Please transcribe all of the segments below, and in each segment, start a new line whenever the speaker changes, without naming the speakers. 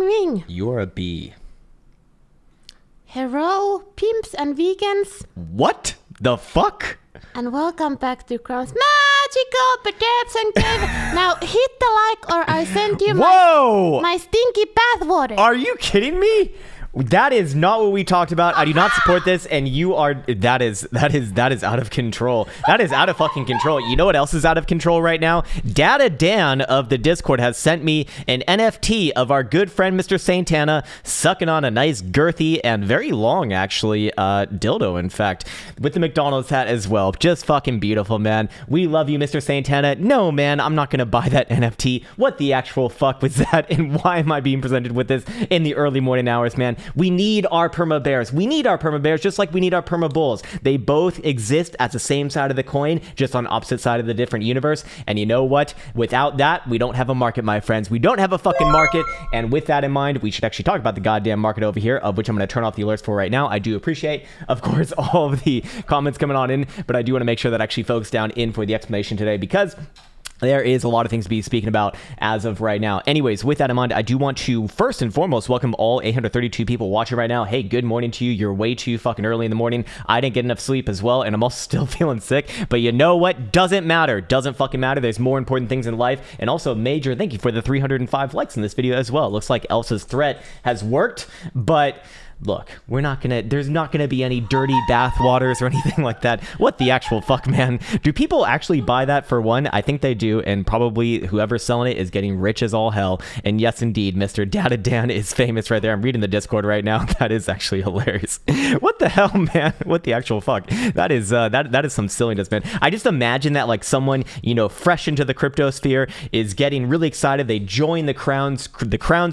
Wing wing.
You're a bee.
Hello, pimps and vegans.
What the fuck?
And welcome back to Krown's magical perception cave. Now hit the like or I send you my stinky bathwater.
Are you kidding me? That is not what we talked about. I do not support this, and you are. That is out of control. That is out of fucking control. You know what else is out of control right now? Data Dan of the Discord has sent me an NFT of our good friend Mr. Santana sucking on a nice girthy and very long, actually, dildo. In fact, with the McDonald's hat as well. Just fucking beautiful, man. We love you, Mr. Santana. No, man, I'm not gonna buy that NFT. What the actual fuck was that? And why am I being presented with this in the early morning hours, man? We need our perma bears. We need our perma bears just like we need our perma bulls. They both exist at the same side of the coin, just on opposite side of the different universe. And you know what? Without that, we don't have a market, my friends. We don't have a fucking market. And with that in mind, we should actually talk about the goddamn market over here, of which I'm going to turn off the alerts for right now. I do appreciate, of course, all of the comments coming on in, but I do want to make sure that I actually focus down in for the explanation today, because there is a lot of things to be speaking about as of right now. Anyways, with that in mind, I do want to first and foremost welcome all 832 people watching right now. Hey, good morning to you. You're way too fucking early in the morning. I didn't get enough sleep as well, and I'm also still feeling sick. But you know what? Doesn't matter. Doesn't fucking matter. There's more important things in life. And also, major thank you for the 305 likes in this video as well. It looks like Elsa's threat has worked, but look, there's not gonna be any dirty bath waters or anything like that. What the actual fuck, man? Do people actually buy that for one? I think they do, and probably whoever's selling it is getting rich as all hell. And yes, indeed, Mr. Data Dan is famous right there. I'm reading the Discord right now. That is actually hilarious. What the hell, man? What the actual fuck? That is that is some silliness, man. I just imagine that like someone, you know, fresh into the crypto sphere is getting really excited. They join the Krown's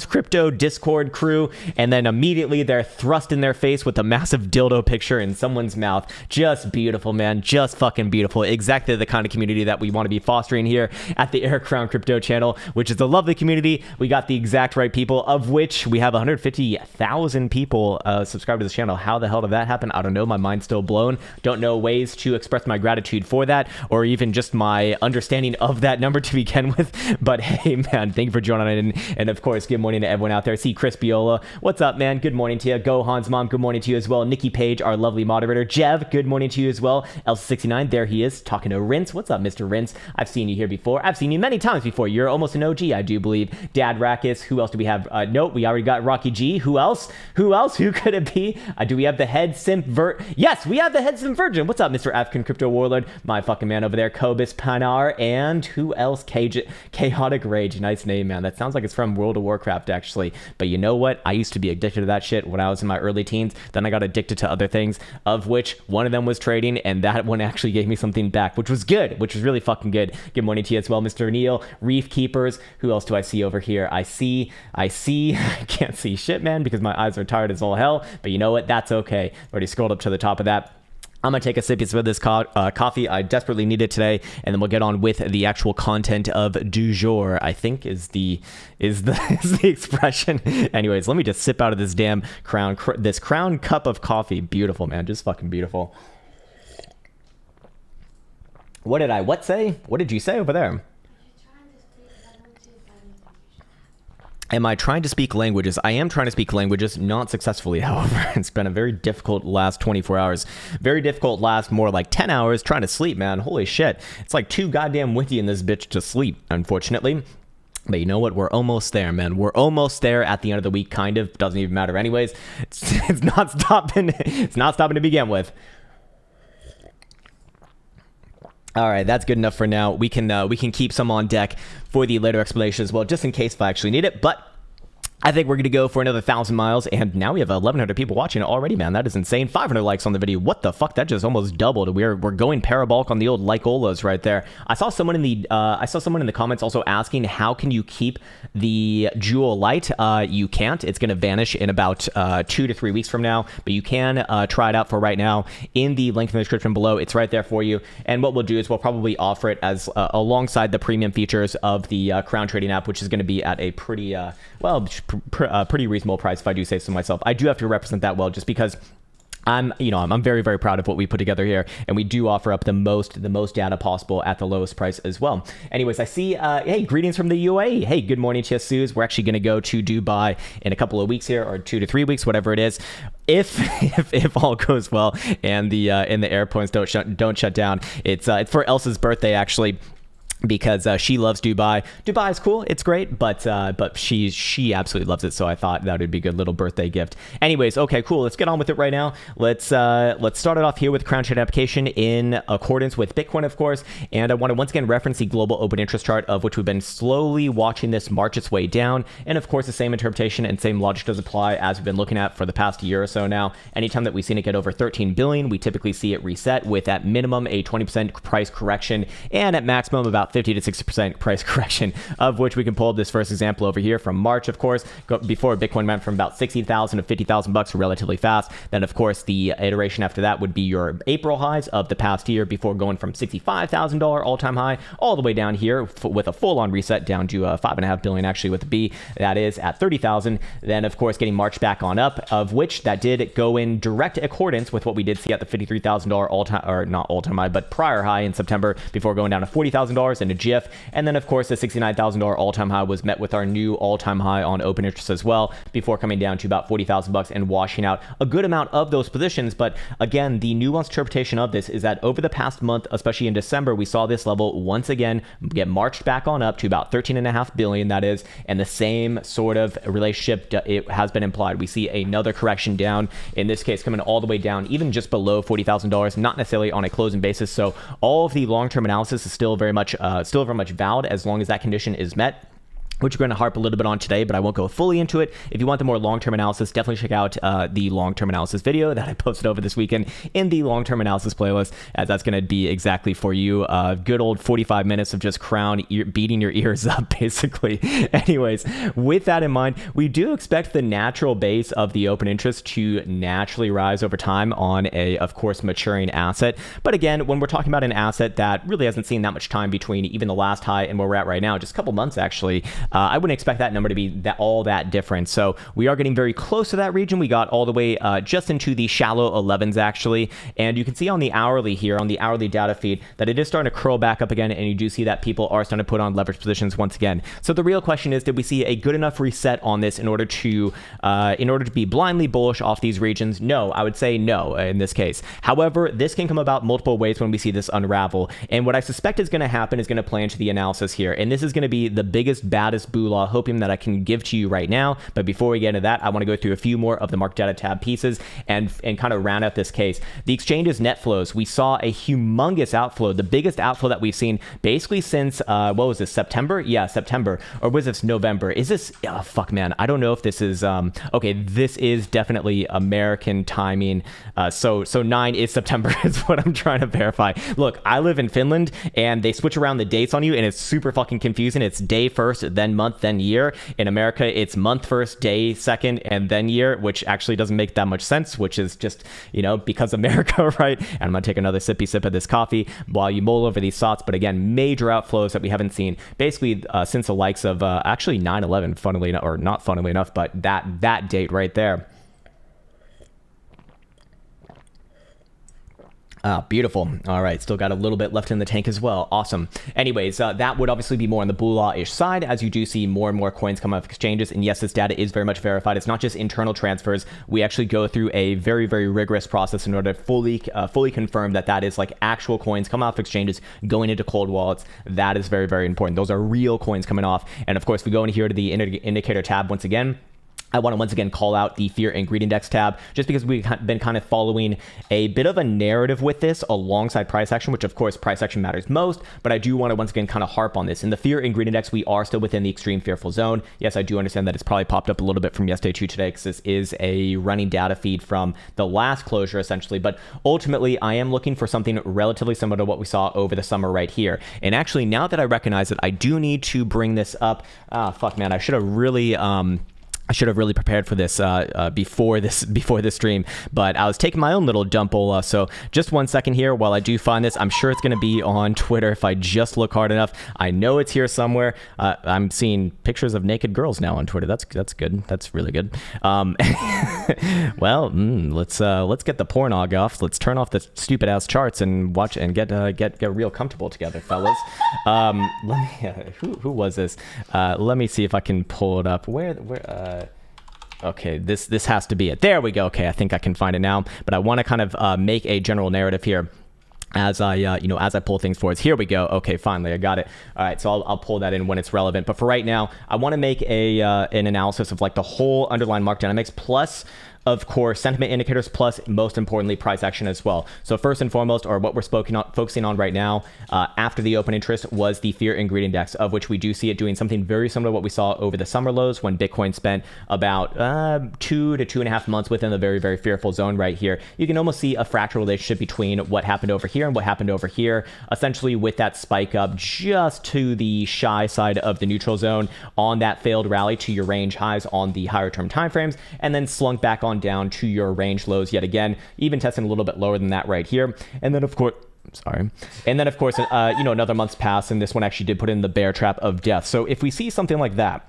crypto Discord crew, and then immediately they're thrust in their face with a massive dildo picture in someone's mouth. Just beautiful, man. Just fucking beautiful. Exactly the kind of community that we want to be fostering here at the Air Krown Crypto channel, which is a lovely community. We got the exact right people, of which we have 150,000 people subscribed to this channel. How the hell did that happen? I don't know. My mind's still blown. Don't know ways to express my gratitude for that, or even just my understanding of that number to begin with. But hey, man, thank you for joining in. And of course, good morning to everyone out there. See Chris Biola. What's up, man? Good morning to you. Go Hans Mom, good morning to you as well. Nikki Page, our lovely moderator. Jev, good morning to you as well. Elsa69, there he is, talking to Rince. What's up, Mr. Rince? I've seen you here before. I've seen you many times before. You're almost an OG, I do believe. Dad Rackus, who else do we have? Nope, we already got Rocky G. Who else? Who else? Who could it be? Do we have the head simp Yes, we have the head simp virgin. What's up, Mr. African Crypto Warlord? My fucking man over there, Kobus Panar, and who else? Chaotic Rage. Nice name, man. That sounds like it's from World of Warcraft, actually. But you know what? I used to be addicted to that shit when I was in my early teens. Then I got addicted to other things, of which one of them was trading, and that one actually gave me something back, which was good, which was really fucking good. Good morning to you as well, Mr. Neil. Reef Keepers. Who else do I see over here? I see. I can't see shit, man, because my eyes are tired as all hell, but you know what? That's okay. Already scrolled up to the top of that. I'm going to take a sip of this coffee. I desperately need it today, and then we'll get on with the actual content of du jour, I think is the expression. Anyways, let me just sip out of this damn Krown cup of coffee. Beautiful, man. Just fucking beautiful. What did you say over there? Am I trying to speak languages? I am trying to speak languages, not successfully, however. It's been a very difficult last 24 hours. Very difficult last more like 10 hours trying to sleep, man. Holy shit. It's like too goddamn witty in this bitch to sleep, unfortunately. But you know what? We're almost there, man. We're almost there at the end of the week, kind of. Doesn't even matter anyways. It's not stopping. It's not stopping to begin with. All right, that's good enough for now. We can keep some on deck for the later explanation as well, just in case if I actually need it. But I think we're going to go for another 1,000 miles, and now we have 1,100 people watching it already, man. That is insane. 500 likes on the video. What the fuck? That just almost doubled. We're going parabolic on the old like-olas right there. I saw someone in the comments also asking, how can you keep the Jewel light? You can't. It's going to vanish in about 2 to 3 weeks from now, but you can try it out for right now in the link in the description below. It's right there for you. And what we'll do is we'll probably offer it as alongside the premium features of the Krown trading app, which is going to be at a pretty pretty reasonable price, if I do say so myself. I do have to represent that well, just because I'm very, very proud of what we put together here, and we do offer up the most data possible at the lowest price as well. Anyways, I see, hey, greetings from the UAE. Hey, good morning to you, Suze. We're actually going to go to Dubai in a couple of weeks here, or 2 to 3 weeks, whatever it is. If all goes well and the airports don't shut down, it's for Elsa's birthday actually. Because she loves Dubai. Dubai is cool, it's great, but she absolutely loves it. So I thought that would be a good little birthday gift. Anyways, okay, cool. Let's get on with it right now. Let's start it off here with Krown chain application in accordance with Bitcoin, of course. And I want to once again reference the global open interest chart, of which we've been slowly watching this march its way down. And of course, the same interpretation and same logic does apply as we've been looking at for the past year or so now. Anytime that we've seen it get over 13 billion, we typically see it reset with at minimum a 20% price correction, and at maximum about 50 to 60% price correction, of which we can pull up this first example over here from March, of course, before Bitcoin went from about 60,000 to 50,000 bucks relatively fast. Then, of course, the iteration after that would be your April highs of the past year, before going from $65,000 all-time high all the way down here with a full-on reset down to 5.5 billion actually with a B, that is at 30,000. Then, of course, getting marched back on up, of which that did go in direct accordance with what we did see at the $53,000 all-time, or not all-time high, but prior high in September, before going down to $40,000 and a GIF. And then, of course, the $69,000 all-time high was met with our new all-time high on open interest as well, before coming down to about 40,000 bucks and washing out a good amount of those positions. But again, the nuanced interpretation of this is that over the past month, especially in December, we saw this level once again get marched back on up to about 13.5 billion, that is, and the same sort of relationship it has been implied. We see another correction down, in this case coming all the way down even just below $40,000, not necessarily on a closing basis. So all of the long-term analysis is still very much valid as long as that condition is met, which we're going to harp a little bit on today, but I won't go fully into it. If you want the more long-term analysis, definitely check out the long-term analysis video that I posted over this weekend in the long-term analysis playlist, as that's going to be exactly for you. Good old 45 minutes of just Krown beating your ears up, basically. Anyways, with that in mind, we do expect the natural base of the open interest to naturally rise over time on a, of course, maturing asset. But again, when we're talking about an asset that really hasn't seen that much time between even the last high and where we're at right now, just a couple months actually, I wouldn't expect that number to be all that different. So we are getting very close to that region. We got all the way just into the shallow 11s actually. And you can see on the hourly here, on the hourly data feed, that it is starting to curl back up again. And you do see that people are starting to put on leverage positions once again. So the real question is, did we see a good enough reset on this in order to be blindly bullish off these regions? No, I would say no in this case. However, this can come about multiple ways when we see this unravel. And what I suspect is going to happen is going to play into the analysis here. And this is going to be the biggest, baddest Boolah hoping that I can give to you right now. But before we get into that, I want to go through a few more of the market data tab pieces and kind of round out this case. The exchange's net flows, we saw a humongous outflow, the biggest outflow that we've seen basically since what was this, September? Yeah, September. Or was this November? Is this, oh fuck man, I don't know if this is okay, this is definitely American timing. So 9 is September is what I'm trying to verify. Look, I live in Finland and they switch around the dates on you and it's super fucking confusing. It's day first, then month, then year. In America, it's month first, day second, and then year, which actually doesn't make that much sense, which is just, you know, because America, right? And I'm gonna take another sippy sip of this coffee while you mull over these thoughts. But again, major outflows that we haven't seen basically since the likes of actually 9/11, funnily enough, or not funnily enough, but that date right there. Ah, beautiful. All right, still got a little bit left in the tank as well. Awesome. Anyways, that would obviously be more on the Boolah-ish side, as you do see more and more coins come off exchanges. And yes, this data is very much verified. It's not just internal transfers. We actually go through a very, very rigorous process in order to fully confirm that that is like actual coins coming off exchanges, going into cold wallets. That is very, very important. Those are real coins coming off. And of course, we go in here to the indicator tab once again. I want to once again call out the Fear and Greed Index tab, just because we've been kind of following a bit of a narrative with this alongside price action, which of course price action matters most, but I do want to once again kind of harp on this. In the Fear and Greed Index, we are still within the extreme fearful zone. Yes, I do understand that it's probably popped up a little bit from yesterday to today, because this is a running data feed from the last closure essentially, but ultimately I am looking for something relatively similar to what we saw over the summer right here. And actually, now that I recognize it, I do need to bring this up. Ah, fuck man, I should have really I should have really prepared for this before this stream, but I was taking my own little dump-ola. So just 1 second here while I do find this. I'm sure it's going to be on Twitter if I just look hard enough. I know it's here somewhere. I'm seeing pictures of naked girls now on Twitter. That's good. That's really good. Well, let's get the pornog off. Let's turn off the stupid ass charts and watch and get real comfortable together, fellas. Let me. Who was this? Let me see if I can pull it up. Where? Okay, this has to be it. There we go. Okay, I think I can find it now. But I want to kind of make a general narrative here as I as I pull things forward. Here we go. Okay, finally I got it. All right, so I'll pull that in when it's relevant. But for right now, I want to make an analysis of like the whole underlying market dynamics plus, of course, sentiment indicators, plus most importantly, price action as well. So first and foremost, or what we're focusing on right now, after the open interest, was the fear and greed index, of which we do see it doing something very similar to what we saw over the summer lows when Bitcoin spent about 2 to 2.5 months within the very, very fearful zone right here. You can almost see a fractal relationship between what happened over here and what happened over here, essentially with that spike up just to the shy side of the neutral zone on that failed rally to your range highs on the higher term timeframes, and then slunk back on down to your range lows yet again, even testing a little bit lower than that right here. And then of course, another month's passed, and this one actually did put in the bear trap of death. So if we see something like that,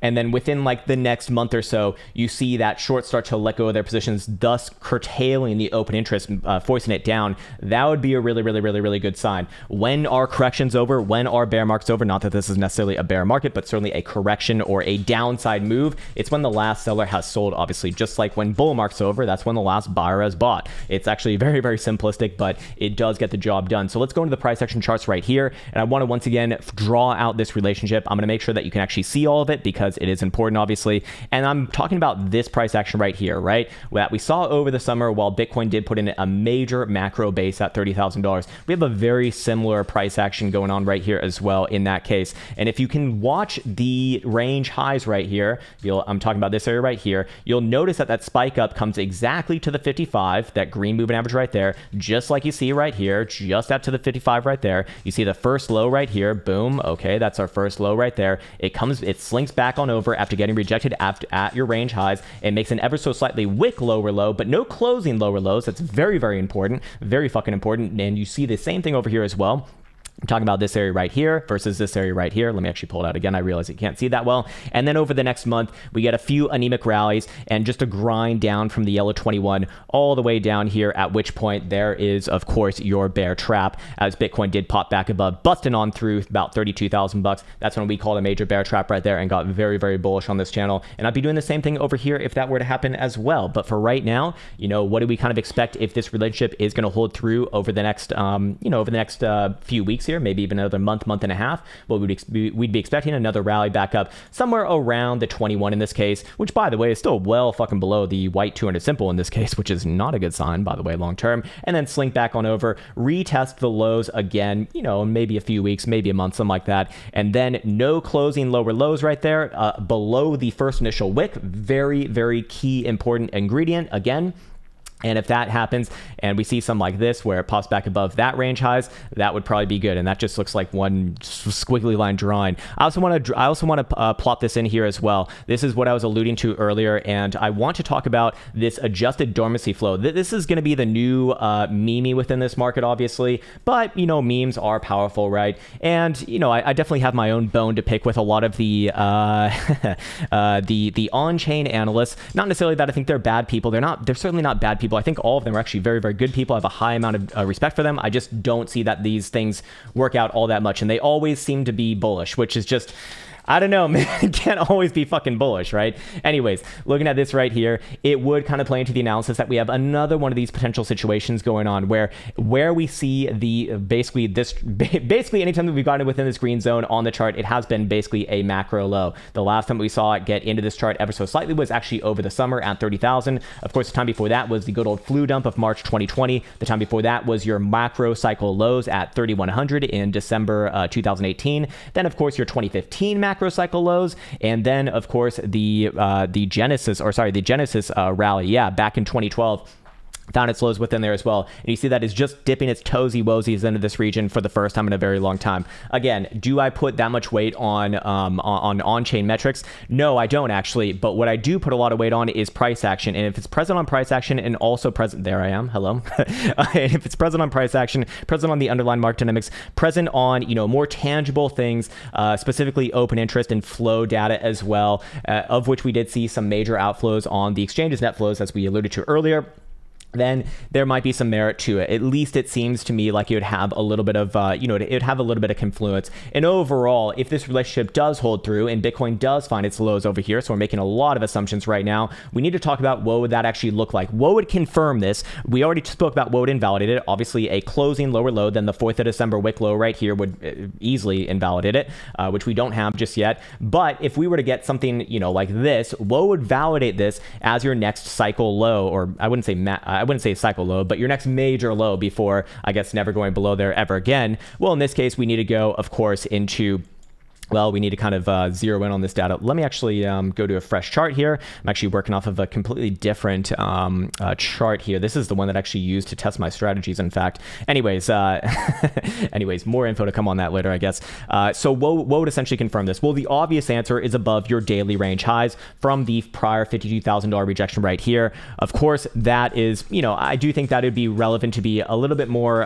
and then within like the next month or so, you see that short start to let go of their positions, thus curtailing the open interest, forcing it down, that would be a really, really, really, really good sign. When our correction's over, when our bear market's over, not that this is necessarily a bear market, but certainly a correction or a downside move, it's when the last seller has sold, obviously. Just like when bull market's over, that's when the last buyer has bought. It's actually very, very simplistic, but it does get the job done. So let's go into the price action charts right here. And I want to once again draw out this relationship. I'm going to make sure that you can actually see all of it because it is important, obviously. And I'm talking about this price action right here, right? That we saw over the summer while Bitcoin did put in a major macro base at $30,000. We have a very similar price action going on right here as well in that case. And if you can watch the range highs right here, I'm talking about this area right here, you'll notice that that spike up comes exactly to the 55, that green moving average right there, just like you see right here, just up to the 55 right there. You see the first low right here, boom, okay, that's our first low right there. It slinks back on over after getting rejected at your range highs and makes an ever so slightly wick lower low, but no closing lower lows. That's very, very important, very fucking important. And you see the same thing over here as well. I'm talking about this area right here versus this area right here. Let me actually pull it out again. I realize you can't see that well. And then over the next month, we get a few anemic rallies and just a grind down from the yellow 21 all the way down here, at which point there is, of course, your bear trap, as Bitcoin did pop back above, busting on through about 32,000 bucks. That's when we called a major bear trap right there and got very, very bullish on this channel. And I'd be doing the same thing over here if that were to happen as well. But for right now, what do we kind of expect if this relationship is going to hold through over the next, few weeks here, maybe even another month and a half? Well, we'd be expecting another rally back up somewhere around the 21 in this case, which, by the way, is still well fucking below the white 200 simple in this case, which is not a good sign, by the way, long term. And then slink back on over, retest the lows again, maybe a few weeks, maybe a month, something like that. And then no closing lower lows right there, below the first initial wick. Very, very key, important ingredient again. And if that happens and we see something like this where it pops back above that range highs, that would probably be good. And that just looks like one squiggly line drawing. I also want to plot this in here as well. This is what I was alluding to earlier, and I want to talk about this adjusted dormancy flow. This is going to be the new meme within this market, obviously, but memes are powerful, right? And I definitely have my own bone to pick with a lot of the the on-chain analysts. Not necessarily that I think they're bad people. They're certainly not bad people. I think all of them are actually very, very good people. I have a high amount of respect for them. I just don't see that these things work out all that much. And they always seem to be bullish, which is just, I don't know, man, it can't always be fucking bullish, right? Anyways, looking at this right here, it would kind of play into the analysis that we have another one of these potential situations going on where we see basically anytime that we've gotten within this green zone on the chart, it has been basically a macro low. The last time we saw it get into this chart ever so slightly was actually over the summer at 30,000. Of course, the time before that was the good old flu dump of March 2020. The time before that was your macro cycle lows at 3,100 in December 2018. Then, of course, your 2015 macro cycle lows, and then of course the Genesis rally, back in 2012. found its lows within there as well. And you see that is just dipping its toesy woesies into this region for the first time in a very long time. Again, do I put that much weight on on-chain metrics? No, I don't actually. But what I do put a lot of weight on is price action. And if it's present on price action and also present, there I am, hello. And if it's present on price action, present on the underlying market dynamics, present on, you know, more tangible things, specifically open interest and flow data as well, of which we did see some major outflows on the exchange's net flows, as we alluded to earlier, then there might be some merit to it. At least it seems to me like it would have a little bit of, it would have a little bit of confluence. And overall, if this relationship does hold through and Bitcoin does find its lows over here, so we're making a lot of assumptions right now, we need to talk about what would that actually look like. What would confirm this? We already spoke about what would invalidate it. Obviously, a closing lower low than the 4th of December wick low right here would easily invalidate it, which we don't have just yet. But if we were to get something, like this, what would validate this as your next cycle low, or I wouldn't say cycle low, but your next major low before, I guess, never going below there ever again? Well, in this case, we need to go, of course, into... Well, we need to kind of zero in on this data. Let me actually go to a fresh chart here. I'm actually working off of a completely different chart here. This is the one that I actually used to test my strategies, in fact. Anyways, more info to come on that later, I guess. So what would essentially confirm this? Well, the obvious answer is above your daily range highs from the prior $52,000 rejection right here. Of course, that is, I do think that would be relevant to be a little bit more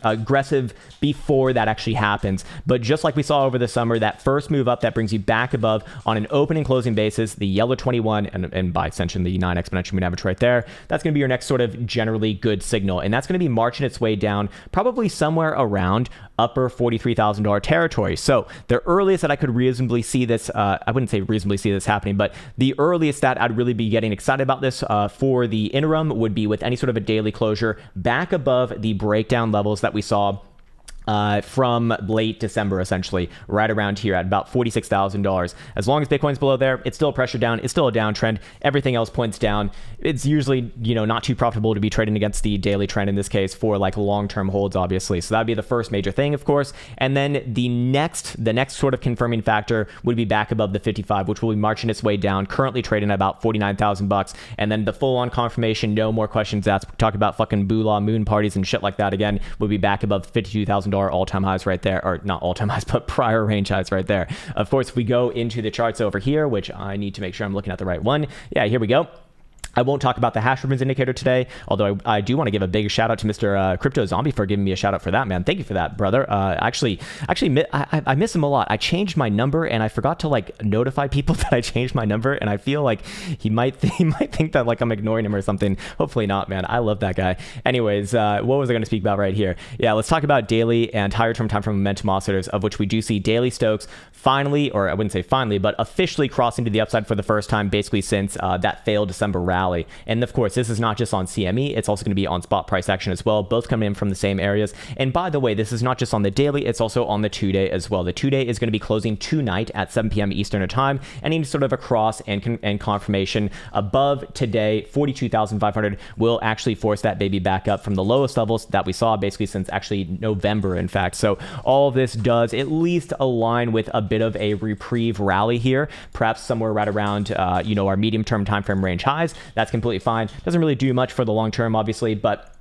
aggressive before that actually happens. But just like we saw over the summer, that first move up that brings you back above on an open and closing basis, the yellow 21 and by extension the 9 exponential moving average right there, that's going to be your next sort of generally good signal, and that's going to be marching its way down probably somewhere around upper $43,000 territory. So the earliest that I could reasonably see this, I wouldn't say reasonably see this happening, but the earliest that I'd really be getting excited about this for the interim would be with any sort of a daily closure back above the breakdown levels that we saw from late December, essentially, right around here at about $46,000. As long as Bitcoin's below there, it's still a pressure down. It's still a downtrend. Everything else points down. It's usually, not too profitable to be trading against the daily trend in this case for like long-term holds, obviously. So that'd be the first major thing, of course. And then the next sort of confirming factor would be back above the 55, which will be marching its way down, currently trading at about $49,000. And then the full-on confirmation, no more questions asked, talk about fucking boolah moon parties and shit like that again, would be back above $52,000 all-time highs right there, or not all-time highs, but prior range highs right there. Of course, if we go into the charts over here, which I need to make sure I'm looking at the right one. Yeah, here we go. I won't talk about the hash ribbons indicator today, although I do want to give a big shout out to Mr. Crypto Zombie for giving me a shout out for that, man. Thank you for that, brother. I miss him a lot. I changed my number and I forgot to notify people that I changed my number, and I feel like he might think that I'm ignoring him or something. Hopefully not, man. I love that guy. Anyways, what was I going to speak about right here? Yeah, let's talk about daily and higher term time frame momentum oscillators, of which we do see daily Stokes finally, or I wouldn't say finally, but officially crossing to the upside for the first time, basically since that failed December rally. And of course, this is not just on CME, it's also going to be on spot price action as well, both coming in from the same areas. And by the way, this is not just on the daily, it's also on the 2-day as well. The 2-day is going to be closing tonight at 7 p.m. Eastern time. Any sort of a cross and confirmation above today, 42,500, will actually force that baby back up from the lowest levels that we saw basically since actually November, in fact. So all of this does at least align with a bit of a reprieve rally here, perhaps somewhere right around, our medium-term time frame range highs. That's completely fine. Doesn't really do much for the long term, obviously, but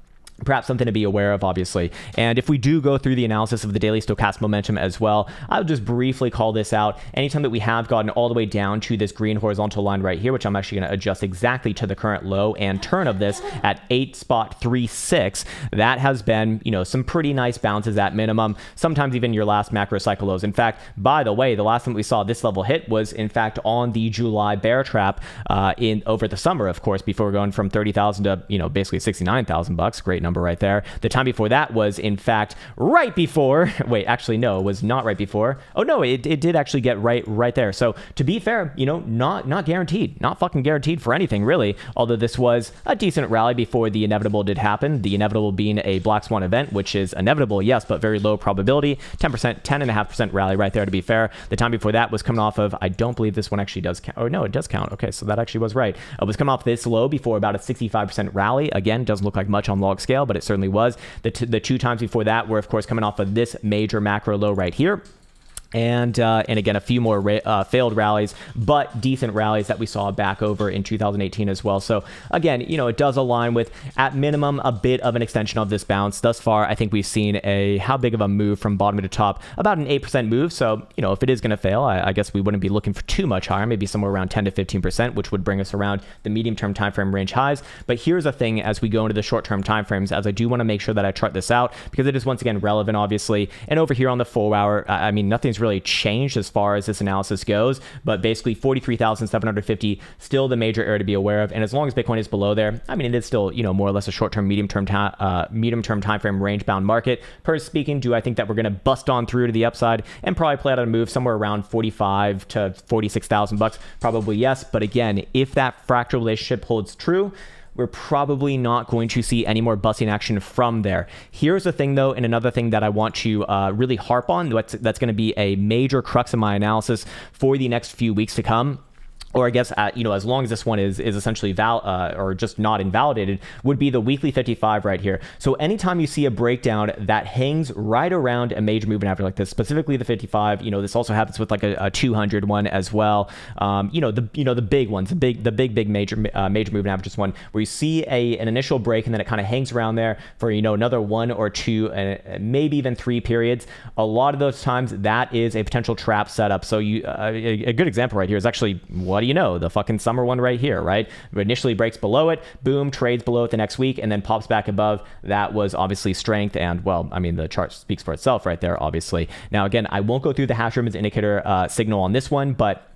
perhaps something to be aware of, obviously. And if we do go through the analysis of the daily stochastic momentum as well, I'll just briefly call this out. Anytime that we have gotten all the way down to this green horizontal line right here, which I'm actually going to adjust exactly to the current low and turn of this at 8.36, that has been, some pretty nice bounces at minimum, sometimes even your last macro cycle lows. In fact, by the way, the last time we saw this level hit was in fact on the July bear trap over the summer, of course, before going from 30,000 to, basically 69,000 bucks. Great number right there. The time before that was in fact right before, wait, actually no, it was not right before. Oh no, it did actually get right there. So to be fair, not guaranteed, not fucking guaranteed for anything really, although this was a decent rally before the inevitable did happen. The inevitable being a black swan event, which is inevitable, yes, but very low probability, 10.5% rally right there, to be fair. The time before that was coming off of, I don't believe this one actually does count. Oh no, it does count. Okay, so that actually was right. It was coming off this low before about a 65% rally. Again, doesn't look like much on log scale, but it certainly was. The two times before that were, of course, coming off of this major macro low right here. And again, a few more failed rallies, but decent rallies that we saw back over in 2018 as well. So again, it does align with, at minimum, a bit of an extension of this bounce. Thus far, I think we've seen how big of a move from bottom to top, about an 8% move. So, if it is going to fail, I guess we wouldn't be looking for too much higher, maybe somewhere around 10 to 15%, which would bring us around the medium-term time frame range highs. But here's a thing as we go into the short-term time frames, as I do want to make sure that I chart this out, because it is once again relevant, obviously. And over here on the 4-hour, I mean, nothing's really changed as far as this analysis goes, but basically 43,750 still the major area to be aware of. And as long as Bitcoin is below there, I mean, it is still more or less a short-term, medium-term time frame range-bound market. Per speaking, do I think that we're going to bust on through to the upside and probably play out a move somewhere around 45 to 46,000 bucks? Probably yes. But again, if that fractal relationship holds true, we're probably not going to see any more busting action from there. Here's the thing, though, and another thing that I want to really harp on, that's going to be a major crux of my analysis for the next few weeks to come. Or I guess, as long as this one is essentially or just not invalidated, would be the weekly 55 right here. So anytime you see a breakdown that hangs right around a major moving average like this, specifically the 55, this also happens with like a 200 one as well. The big ones, the big major moving averages one, where you see an initial break and then it kind of hangs around there for another 1 or 2, maybe even 3 periods. A lot of those times that is a potential trap setup. So a good example right here is actually, what do you know, the fucking summer one right here, right? It initially breaks below it, boom, trades below it the next week, and then pops back above. That was obviously strength, and well, I mean, the chart speaks for itself right there, obviously. Now, again, I won't go through the hash rate indicator signal on this one, but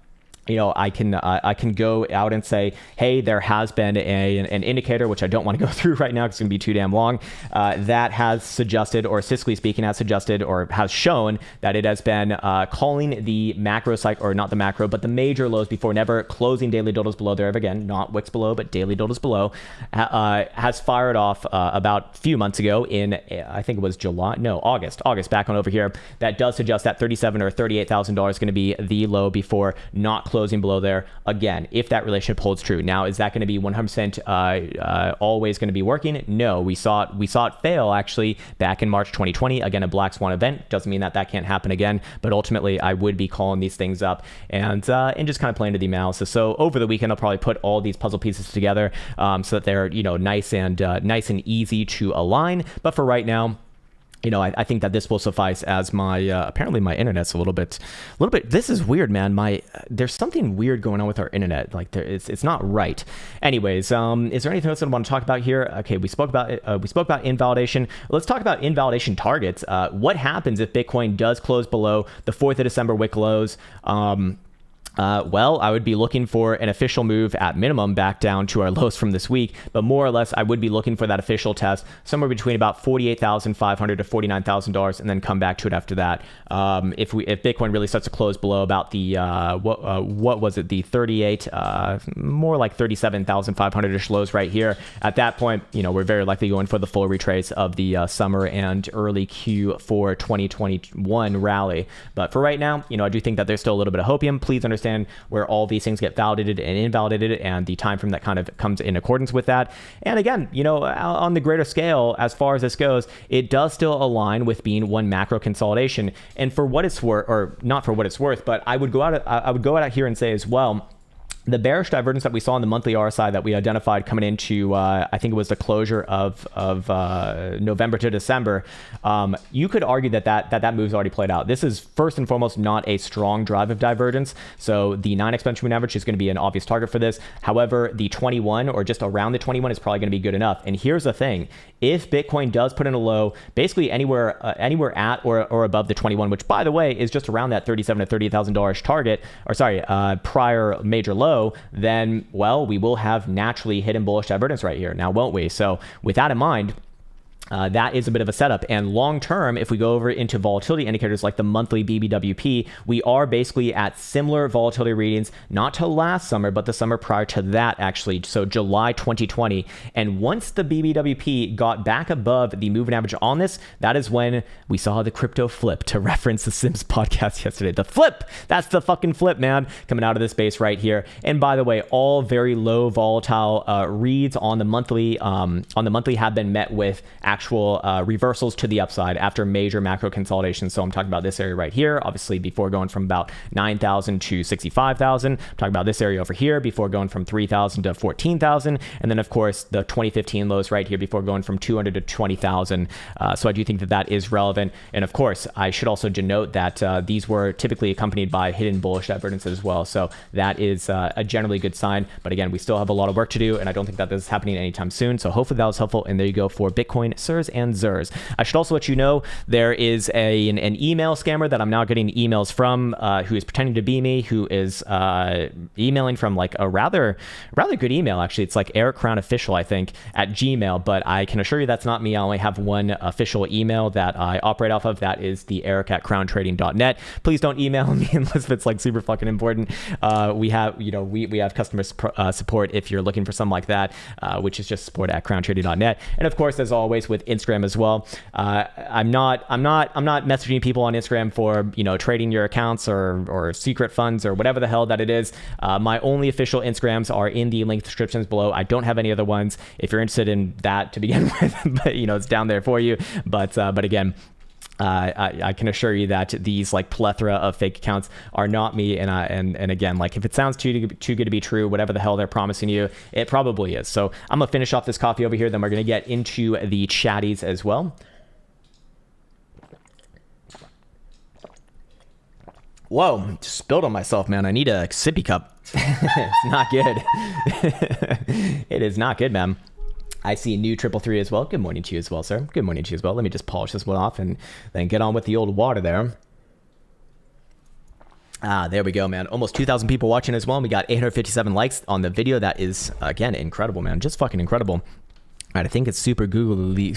I can go out and say, hey, there has been an indicator, which I don't want to go through right now because it's going to be too damn long, that has suggested, or statistically speaking has suggested, or has shown that it has been calling the macro cycle, or not the macro, but the major lows before, never closing daily totals below there. Again, not wicks below, but daily totals below, has fired off about a few months ago in, I think it was August, back on over here. That does suggest that $37,000 or $38,000 is going to be the low before not closing below there again, if that relationship holds true. Now, is that going to be 100% always going to be working? No, we saw it fail actually back in March 2020. Again, a black swan event. Doesn't mean that can't happen again, but ultimately I would be calling these things up and just kind of playing to the analysis. So over the weekend, I'll probably put all these puzzle pieces together so that they're nice and easy to align. But for right now, I think that this will suffice as my, apparently my internet's a little bit, this is weird, man. There's something weird going on with our internet. Like it's not right. Anyways, is there anything else that I want to talk about here? Okay. We spoke about invalidation. Let's talk about invalidation targets. What happens if Bitcoin does close below the 4th of December wick lows? Well, I would be looking for an official move at minimum back down to our lows from this week, but more or less I would be looking for that official test somewhere between about $48,500 to $49,000 and then come back to it after that. If Bitcoin really starts to close below about the what was it, the 38, more like 37,500ish lows right here, at that point, we're very likely going for the full retrace of the summer and early Q4 2021 rally. But for right now, I do think that there's still a little bit of hopium. Please understand where all these things get validated and invalidated and the time frame that kind of comes in accordance with that. And again, on the greater scale, as far as this goes, it does still align with being one macro consolidation. And for what it's worth, or not for what it's worth, but I would go out here and say as well, the bearish divergence that we saw in the monthly RSI that we identified coming into, I think it was the closure of November to December, you could argue that move's already played out. This is first and foremost not a strong drive of divergence, so the 9 exponential moving average is going to be an obvious target for this. However, the 21 or just around the 21 is probably going to be good enough. And here's the thing: if Bitcoin does put in a low, basically anywhere at or above the 21, which by the way is just around that $37,000 to $38,000 target, or sorry, prior major low, then, well, we will have naturally hidden bullish divergence right here now, won't we? So with that in mind, that is a bit of a setup. And long term, if we go over into volatility indicators like the monthly BBWP, we are basically at similar volatility readings, not to last summer, but the summer prior to that, actually. So July 2020. And once the BBWP got back above the moving average on this, that is when we saw the crypto flip, to reference the Sims podcast yesterday. The flip! That's the fucking flip, man, coming out of this base right here. And by the way, all very low volatile reads on the monthly have been met with actual actual reversals to the upside after major macro consolidation. So I'm talking about this area right here, obviously before going from about 9,000 to 65,000. I'm talking about this area over here before going from 3,000 to 14,000. And then of course the 2015 lows right here before going from 200 to 20,000. So I do think that that is relevant. And of course, I should also denote that these were typically accompanied by hidden bullish divergence as well. So that is a generally good sign. But again, we still have a lot of work to do, and I don't think that this is happening anytime soon. So hopefully that was helpful. And there you go for Bitcoin, sirs and zers. I should also let you know there is an email scammer that I'm now getting emails from who is pretending to be me, who is emailing from like a rather good email. Actually, it's like Eric Krown official, I think, at Gmail. But I can assure you that's not me. I only have one official email that I operate off of. That is the eric@crowntrading.net. Please don't email me unless it's like super fucking important. We have, we have customer support if you're looking for something like that, which is just support@crowntrading.net. And of course, as always, with Instagram as well. I'm not messaging people on Instagram for, trading your accounts or secret funds or whatever the hell that it is. My only official Instagrams are in the link descriptions below. I don't have any other ones if you're interested in that to begin with, but it's down there for you. But again, I can assure you that these like plethora of fake accounts are not me. And again, like if it sounds too good to be true, whatever the hell they're promising you, it probably is. So I'm gonna finish off this coffee over here. Then we're gonna get into the chatties as well. Whoa, just spilled on myself, man. I need a sippy cup. It's not good. It is not good, man. I see new 333 as well. Good morning to you as well, sir. Good morning to you as well. Let me just polish this one off and then get on with the old water there. There we go, man. Almost 2,000 people watching as well. We got 857 likes on the video. That is, again, incredible, man. Just fucking incredible. All right, I think it's super googly.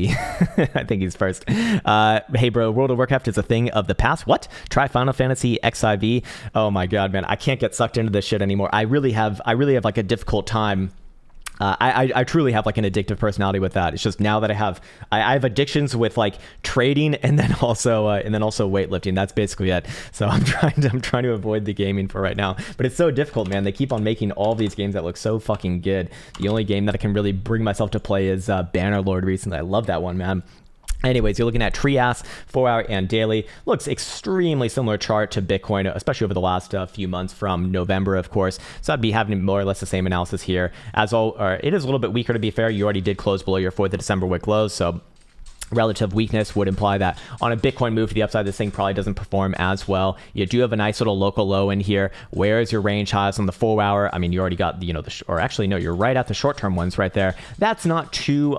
I think he's first. Hey, bro, World of Warcraft is a thing of the past. What? Try Final Fantasy XIV. Oh my God, man. I can't get sucked into this shit anymore. I really have like a difficult time. I truly have like an addictive personality with that. It's just now that I have addictions with like trading and then also weightlifting. That's basically it. So I'm trying to avoid the gaming for right now. But it's so difficult, man. They keep on making all these games that look so fucking good. The only game that I can really bring myself to play is Bannerlord recently. I love that one, man. Anyways, you're looking at Trias, 4-hour and daily. Looks extremely similar chart to Bitcoin, especially over the last few months from November, of course. So I'd be having more or less the same analysis here. It is a little bit weaker, to be fair. You already did close below your 4th of December wick lows, so relative weakness would imply that on a Bitcoin move to the upside, this thing probably doesn't perform as well. You do have a nice little local low in here. Where is your range highs on the 4-hour? I mean, you already got or actually no, you're right at the short-term ones right there. That's not too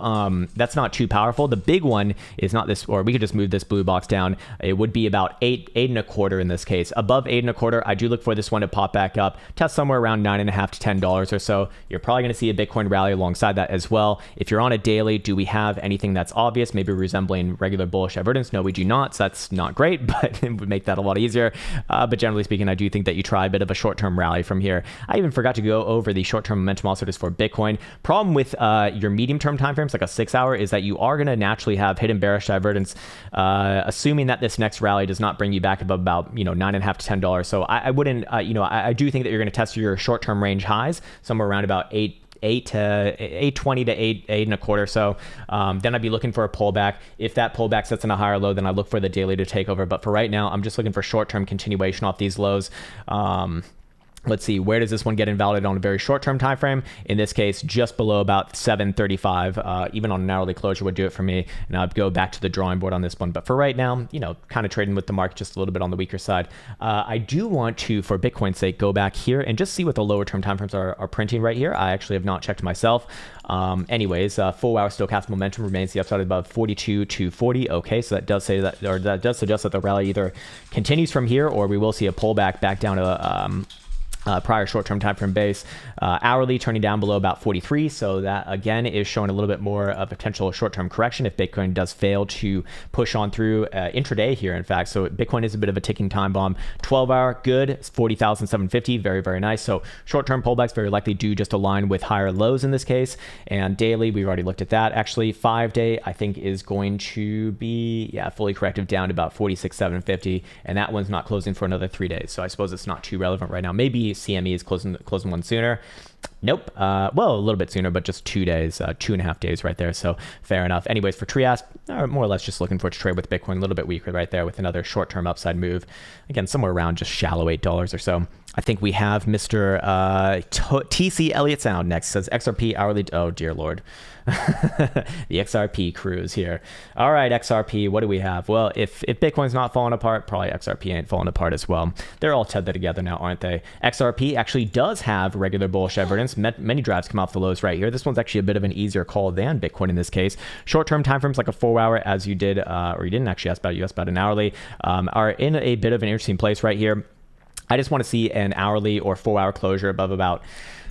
powerful. The big one is not this, or we could just move this blue box down. It would be about 8.25 in this case. Above 8.25, I do look for this one to pop back up, test somewhere around $9.50 to $10 or so. You're probably going to see a Bitcoin rally alongside that as well. If you're on a daily, do we have anything that's obvious? Maybe resembling regular bullish divergence? No, we do not. So that's not great, but it would make that a lot easier. But generally speaking, I do think that you try a bit of a short-term rally from here. I even forgot to go over the short-term momentum oscillators for Bitcoin. Problem with your medium-term timeframes, like a 6-hour, is that you are going to naturally have hidden bearish divergence, assuming that this next rally does not bring you back above about $9.50 to $10. So I wouldn't, I do think that you're going to test your short-term range highs somewhere around about 820 to 8.25. So then I'd be looking for a pullback. If that pullback sets in a higher low, then I look for the daily to take over. But for right now, I'm just looking for short-term continuation off these lows. Let's see, where does this one get invalidated on a very short-term time frame? In this case, just below about 735. Even on an hourly closure would do it for me. And I'd go back to the drawing board on this one. But for right now, kind of trading with the market just a little bit on the weaker side. I do want to, for Bitcoin's sake, go back here and just see what the lower-term time frames are printing right here. I actually have not checked myself. Anyways, 4-hour stochastic momentum remains the upside above 42 to 40. Okay, so that does say that, or that does suggest that the rally either continues from here or we will see a pullback back down to prior short-term time frame base. Hourly turning down below about 43, so that again is showing a little bit more of potential short-term correction if Bitcoin does fail to push on through intraday here, in fact. So Bitcoin is a bit of a ticking time bomb. 12-hour good, 40,750, very, very nice. So short-term pullbacks very likely do just align with higher lows in this case. And daily, we've already looked at that. Actually, 5-day I think is going to be fully corrective down to about 46,750, and that one's not closing for another 3 days. So I suppose it's not too relevant right now. Maybe CME is closing one sooner. Nope. Well, a little bit sooner, but just 2 days, 2.5 days right there. So fair enough. Anyways, for Trias, more or less just looking for it to trade with Bitcoin a little bit weaker right there with another short-term upside move. Again, somewhere around just shallow $8 or so. I think we have Mr. TC Elliott Sound next. Says XRP hourly. Oh, dear Lord. The XRP cruise here. All right, XRP, what do we have? Well, if Bitcoin's not falling apart, probably XRP ain't falling apart as well. They're all tethered together now, aren't they? XRP actually does have regular bullish evidence. Many drives come off the lows right here. This one's actually a bit of an easier call than Bitcoin in this case. Short-term time frames like a 4-hour, as you did, or you didn't actually ask about, you asked about an hourly, are in a bit of an interesting place right here. I just want to see an hourly or 4-hour closure above about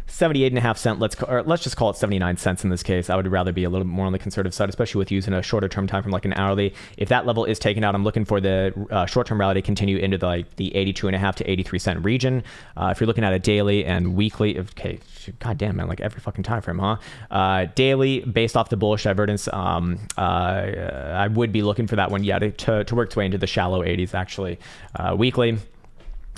78.5 cents. Let's just call it 79 cents in this case. I would rather be a little more on the conservative side, especially with using a shorter term time from like an hourly. If that level is taken out, I'm looking for the short-term rally to continue into the 82.5 to 83 cent region. If you're looking at a daily and weekly, okay, god damn man, like every fucking time frame, huh? Daily, based off the bullish divergence, I would be looking for that one, yeah, to work its way into the shallow 80s actually. Weekly.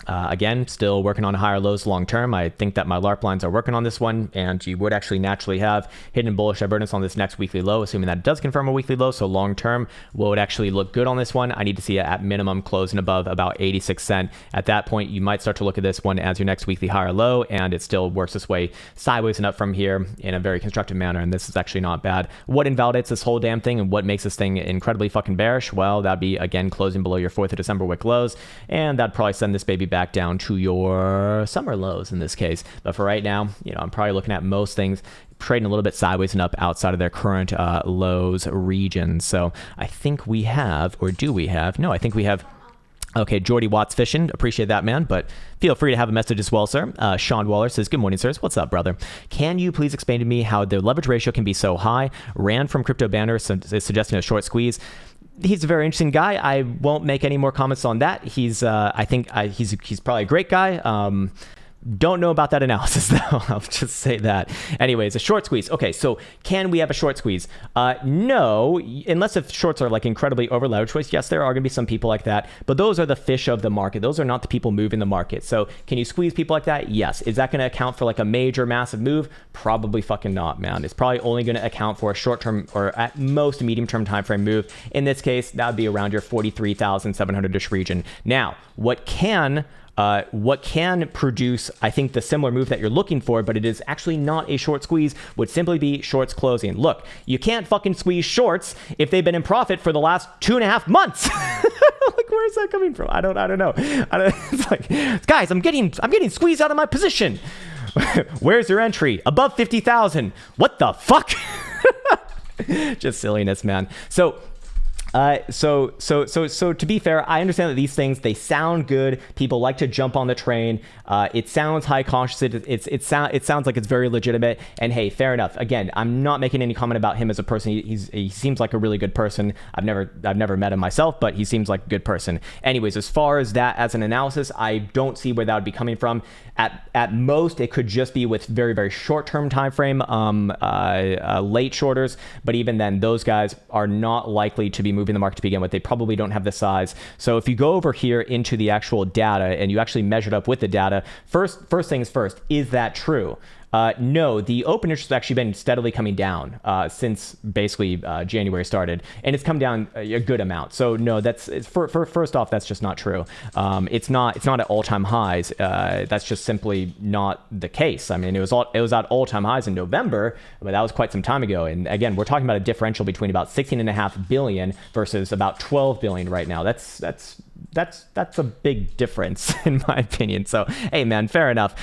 Again, still working on higher lows long term. I think that my LARP lines are working on this one, and you would actually naturally have hidden bullish divergence on this next weekly low, assuming that it does confirm a weekly low. So long term, what would actually look good on this one? I need to see it at minimum closing above about 86 cent. At that point, you might start to look at this one as your next weekly higher low, and it still works its way sideways and up from here in a very constructive manner. And this is actually not bad. What invalidates this whole damn thing and what makes this thing incredibly fucking bearish? Well, that'd be again closing below your 4th of December wick lows, and that'd probably send this baby back down to your summer lows in this case. But for right now, I'm probably looking at most things trading a little bit sideways and up outside of their current lows region. So I think we have, or do we have? No, I think we have. Okay, Jordy Watts fishing. Appreciate that, man. But feel free to have a message as well, sir. Sean Waller says, good morning, sirs. What's up, brother? Can you please explain to me how the leverage ratio can be so high? Rand from Crypto Banner is suggesting a short squeeze. He's a very interesting guy. I won't make any more comments on that. He's he's probably a great guy. Don't know about that analysis though. I'll just say that. Anyways, a short squeeze. Okay, so can we have a short squeeze? No, unless if shorts are like incredibly over leveraged, which yes, there are going to be some people like that, but those are the fish of the market. Those are not the people moving the market. So can you squeeze people like that? Yes. Is that going to account for like a major massive move? Probably fucking not, man. It's probably only going to account for a short-term or at most medium-term time frame move. In this case, that would be around your 43,700-ish region. Now, what can produce, I think, the similar move that you're looking for, but it is actually not a short squeeze, would simply be shorts closing. Look, you can't fucking squeeze shorts if they've been in profit for the last 2.5 months. Like, where is that coming from? I don't know. It's like, guys, I'm getting squeezed out of my position. Where's your entry? Above 50,000. What the fuck? Just silliness, man. So to be fair, I understand that these things, they sound good. People like to jump on the train. It sounds high conscious. It sounds like it's very legitimate. And hey, fair enough. Again, I'm not making any comment about him as a person. He seems like a really good person. I've never met him myself, but he seems like a good person. Anyways, as far as that as an analysis, I don't see where that would be coming from. At most, it could just be with very, very short-term time frame, late shorters. But even then, those guys are not likely to be moving the market to begin with. They probably don't have the size. So if you go over here into the actual data and you actually measure it up with the data, first things first, is that true? No, the open interest has actually been steadily coming down since basically January started, and it's come down a good amount. So no, first off, that's just not true. It's not at all-time highs. That's just simply not the case. I mean, it was at all-time highs in November, but that was quite some time ago. And again, we're talking about a differential between about 16.5 billion versus about 12 billion right now. That's a big difference in my opinion. So hey, man, fair enough.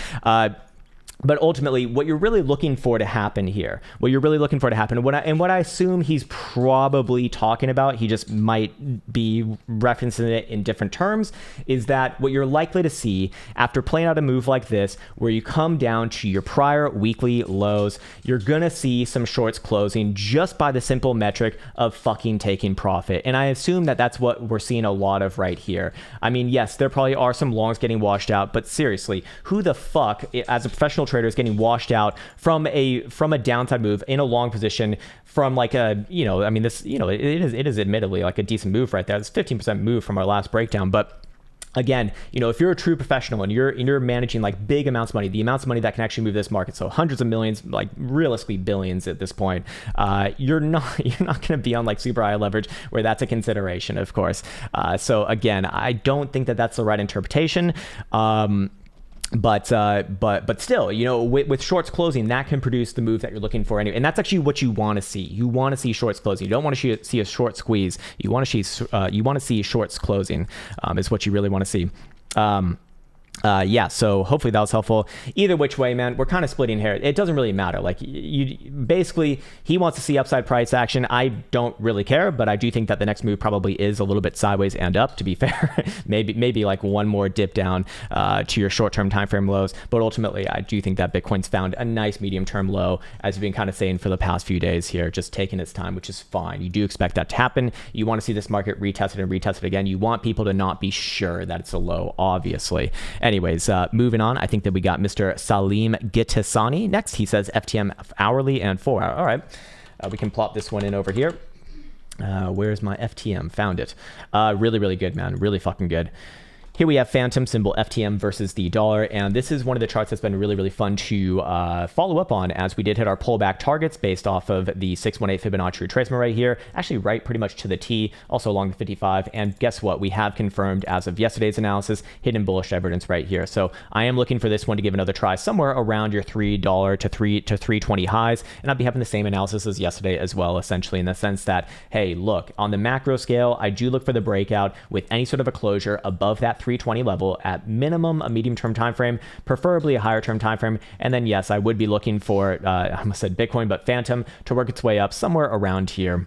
But ultimately, what you're really looking for to happen here, and what I assume he's probably talking about, he just might be referencing it in different terms, is that what you're likely to see after playing out a move like this, where you come down to your prior weekly lows, you're gonna see some shorts closing just by the simple metric of fucking taking profit. And I assume that that's what we're seeing a lot of right here. I mean, yes, there probably are some longs getting washed out, but seriously, who the fuck, as a professional trader, is getting washed out from a downside move in a long position from like a, I mean, this, it is admittedly like a decent move right there. It's 15% move from our last breakdown, but again, you know, if you're a true professional and you're managing like big amounts of money, the amounts of money that can actually move this market, so hundreds of millions, like realistically billions at this point, you're not going to be on like super high leverage where that's a consideration, of course. So again, I don't think that that's the right interpretation. But still, you know, with shorts closing, that can produce the move that you're looking for anyway. And that's actually what you want to see. You want to see shorts closing. You don't want to see a short squeeze. You want to see shorts closing, is what you really want to see. Yeah, so hopefully that was helpful. Either which way, man, we're kind of splitting hair. It doesn't really matter. Like, you basically, he wants to see upside price action. I don't really care, but I do think that the next move probably is a little bit sideways and up, to be fair. maybe like one more dip down to your short-term time frame lows. But ultimately, I do think that Bitcoin's found a nice medium-term low, as we've been kind of saying for the past few days here, just taking its time, which is fine. You do expect that to happen. You want to see this market retested and retested again. You want people to not be sure that it's a low, obviously. Anyways, moving on, I think that we got Mr. Salim Gitisani next. He says FTM hourly and 4 hour. All right, we can plop this one in over here. Where's my FTM? Found it. Really, really good, man. Really fucking good. Here we have Fantom, symbol FTM versus the dollar, and this is one of the charts that's been really, really fun to follow up on, as we did hit our pullback targets based off of the 618 Fibonacci retracement right here, actually right pretty much to the T, also along the 55, and guess what? We have confirmed as of yesterday's analysis, hidden bullish divergence right here. So I am looking for this one to give another try somewhere around your $3 to $3.20 highs, and I'll be having the same analysis as yesterday as well, essentially in the sense that, hey, look, on the macro scale, I do look for the breakout with any sort of a closure above that 320 level, at minimum a medium-term time frame, preferably a higher-term time frame, and then yes, I would be looking for I almost said Bitcoin, but Fantom to work its way up somewhere around here.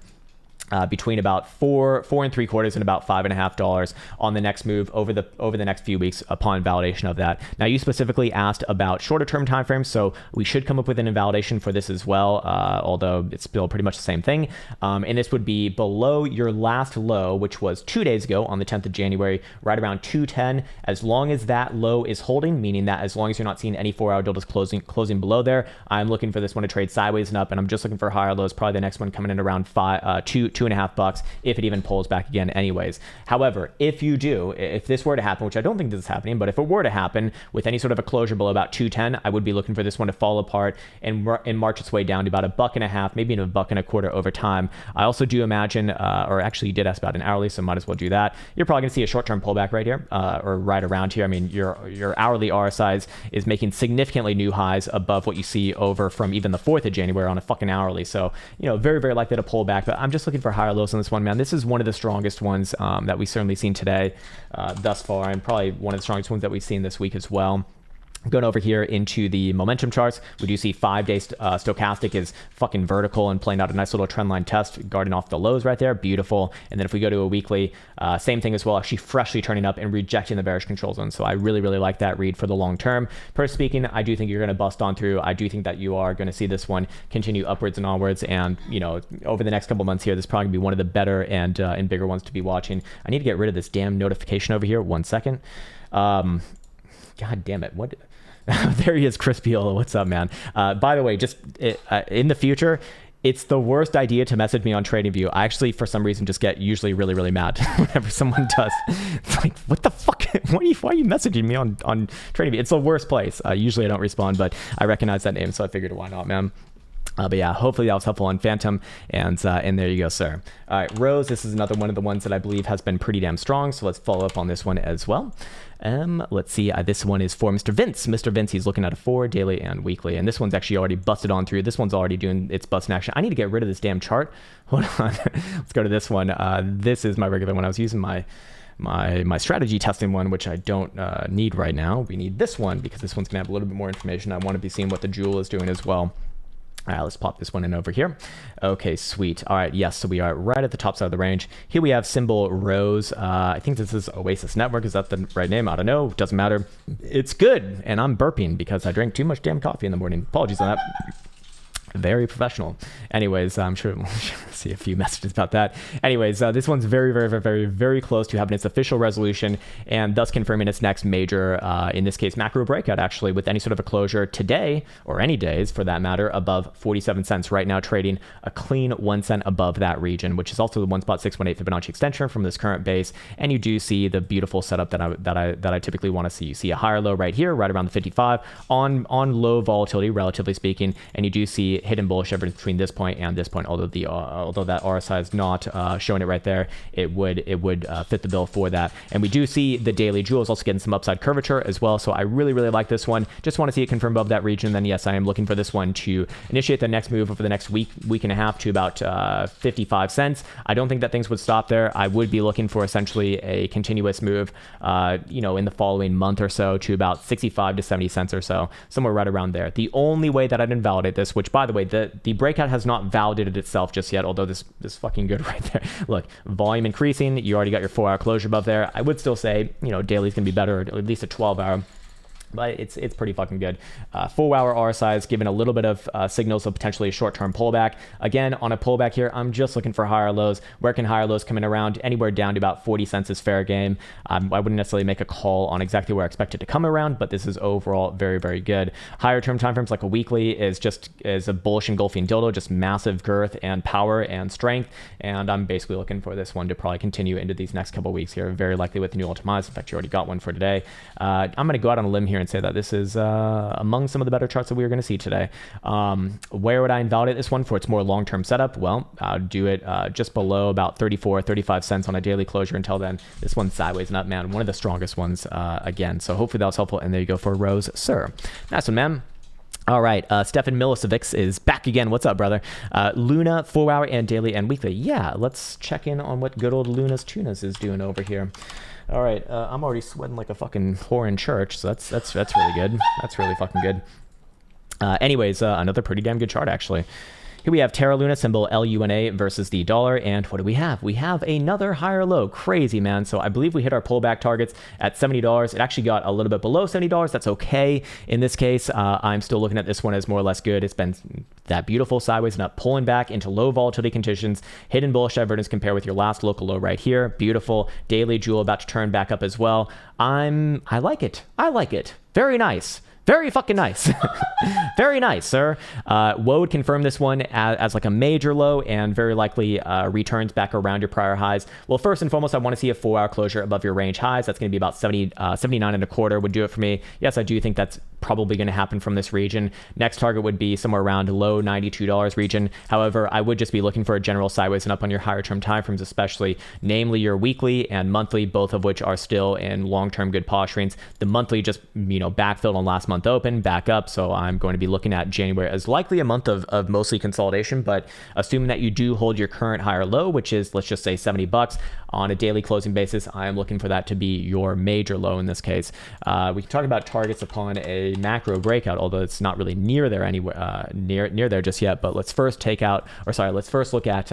Between about $4 3/4 and about $5.50 on the next move over the next few weeks upon validation of that. Now, you specifically asked about shorter term time frames, so we should come up with an invalidation for this as well, although it's still pretty much the same thing. And this would be below your last low, which was 2 days ago on the 10th of January, right around 210. As long as that low is holding, meaning that as long as you're not seeing any 4 hour dildos closing below there, I'm looking for this one to trade sideways and up, and I'm just looking for higher lows. Probably the next one coming in around $2.50 if it even pulls back again anyways. However, if this were to happen, which I don't think this is happening, but if it were to happen with any sort of a closure below about 210, I would be looking for this one to fall apart and march its way down to about $1.50, maybe even $1.25 over time. I also do imagine, or actually you did ask about an hourly, so might as well do that. You're probably gonna see a short-term pullback right here, or right around here. I mean, your hourly RSIs is making significantly new highs above what you see over from even the 4th of January on a fucking hourly. So, you know, very, very likely to pull back, but I'm just looking for higher lows on this one, man. This is one of the strongest ones that we've certainly seen today thus far, and probably one of the strongest ones that we've seen this week as well. Going over here into the momentum charts, we do see 5-day stochastic is fucking vertical and playing out a nice little trend line test, guarding off the lows right there. Beautiful. And then if we go to a weekly, same thing as well, actually freshly turning up and rejecting the bearish control zone. So I really, really like that read for the long term. Personally speaking, I do think you're going to bust on through. I do think that you are going to see this one continue upwards and onwards. And, you know, over the next couple months here, this is probably going to be one of the better and bigger ones to be watching. I need to get rid of this damn notification over here. 1 second. God damn it. What? There he is, Chris Piola. What's up, man? By the way, just in the future, it's the worst idea to message me on TradingView. I actually, for some reason, just get usually really, really mad whenever someone does. It's like, what the fuck? Why are you messaging me on TradingView? It's the worst place. Usually I don't respond, but I recognize that name, so I figured, why not, man? But yeah, hopefully that was helpful on Fantom, and there you go, sir. All right, Rose, this is another one of the ones that I believe has been pretty damn strong, so let's follow up on this one as well. Let's see, this one is for Mr. Vince. Mr. Vince, he's looking at a 4 daily and weekly, and this one's actually already busted on through. This one's already doing its bust in action. I need to get rid of this damn chart. Hold on, let's go to this one. This is my regular one. I was using my strategy testing one, which I don't need right now. We need this one because this one's gonna have a little bit more information. I want to be seeing what the Jewel is doing as well. All right, let's pop this one in over here. Okay, sweet. All right, yes, so we are right at the top side of the range. Here we have symbol Rose. I think this is Oasis Network. Is that the right name? I don't know. Doesn't matter. It's good, and I'm burping because I drank too much damn coffee in the morning. Apologies on that. Very professional. Anyways, I'm sure see a few messages about that. Anyways, this one's very, very, very, very, very close to having its official resolution and thus confirming its next major, in this case, macro breakout, actually, with any sort of a closure today, or any days for that matter, above 47 cents. Right now, trading a clean 1 cent above that region, which is also the 1.618 Fibonacci extension from this current base. And you do see the beautiful setup that I typically want to see. You see a higher low right here, right around the 55 on low volatility, relatively speaking, and you do see hidden bullish evidence between this point and this point. Although that RSI is not showing it right there, it would fit the bill for that. And we do see the daily jewels also getting some upside curvature as well. So I really, really like this one. Just want to see it confirm above that region. Then yes, I am looking for this one to initiate the next move over the next week and a half to about 55 cents. I don't think that things would stop there. I would be looking for essentially a continuous move, in the following month or so to about 65 to 70 cents or so, somewhere right around there. The only way that I'd invalidate this, which by the way, the breakout has not validated itself just yet, although this is fucking good right there. Look, volume increasing. You already got your 4-hour closure above there. I would still say, daily's gonna be better, at least a 12-hour. But it's pretty fucking good. 4-hour RSI is giving a little bit of signals of potentially a short-term pullback. Again, on a pullback here, I'm just looking for higher lows. Where can higher lows come in around? Anywhere down to about 40 cents is fair game. I wouldn't necessarily make a call on exactly where I expect it to come around, but this is overall very, very good. Higher term timeframes like a weekly is a bullish engulfing dildo, just massive girth and power and strength. And I'm basically looking for this one to probably continue into these next couple weeks here, very likely with the new ultimas. In fact, you already got one for today. I'm going to go out on a limb here and say that this is among some of the better charts that we are going to see today. Where would I invalidate this one for its more long-term setup? Well, I'll do it just below about 34, 35 cents on a daily closure. Until then, this one's sideways and up, man. One of the strongest ones again. So hopefully that was helpful. And there you go for Rose, sir. Nice one, man. All right, Stefan Milicevic is back again. What's up, brother? Luna, 4-hour and daily and weekly. Yeah, let's check in on what good old Luna's Tunas is doing over here. All right, I'm already sweating like a fucking whore in church, so that's really good. That's really fucking good. Anyways, another pretty damn good chart, actually. Here we have Terra Luna, symbol LUNA versus the dollar, and what do we have? We have another higher low. Crazy, man. So I believe we hit our pullback targets at $70. It actually got a little bit below $70. That's okay. In this case, I'm still looking at this one as more or less good. It's been that beautiful sideways and up, pulling back into low volatility conditions. Hidden bullish divergence compare with your last local low right here. Beautiful. Daily jewel about to turn back up as well. I like it. I like it. Very nice. Very fucking nice. Very nice, sir. Would confirm this one as like a major low and very likely returns back around your prior highs. Well, first and foremost, I want to see a 4-hour closure above your range highs. That's going to be about 79 and a quarter would do it for me. Yes, I do think that's probably going to happen from this region. Next target would be somewhere around low $92 region. However, I would just be looking for a general sideways and up on your higher term timeframes, especially namely your weekly and monthly, both of which are still in long-term good posturings. The monthly just, backfilled on last month open, back up. So I'm going to be looking at January as likely a month of mostly consolidation, but assuming that you do hold your current higher low, which is, let's just say $70 on a daily closing basis, I am looking for that to be your major low in this case. We can talk about targets upon a macro breakout, although it's not really near there anywhere, near there just yet. But let's first look at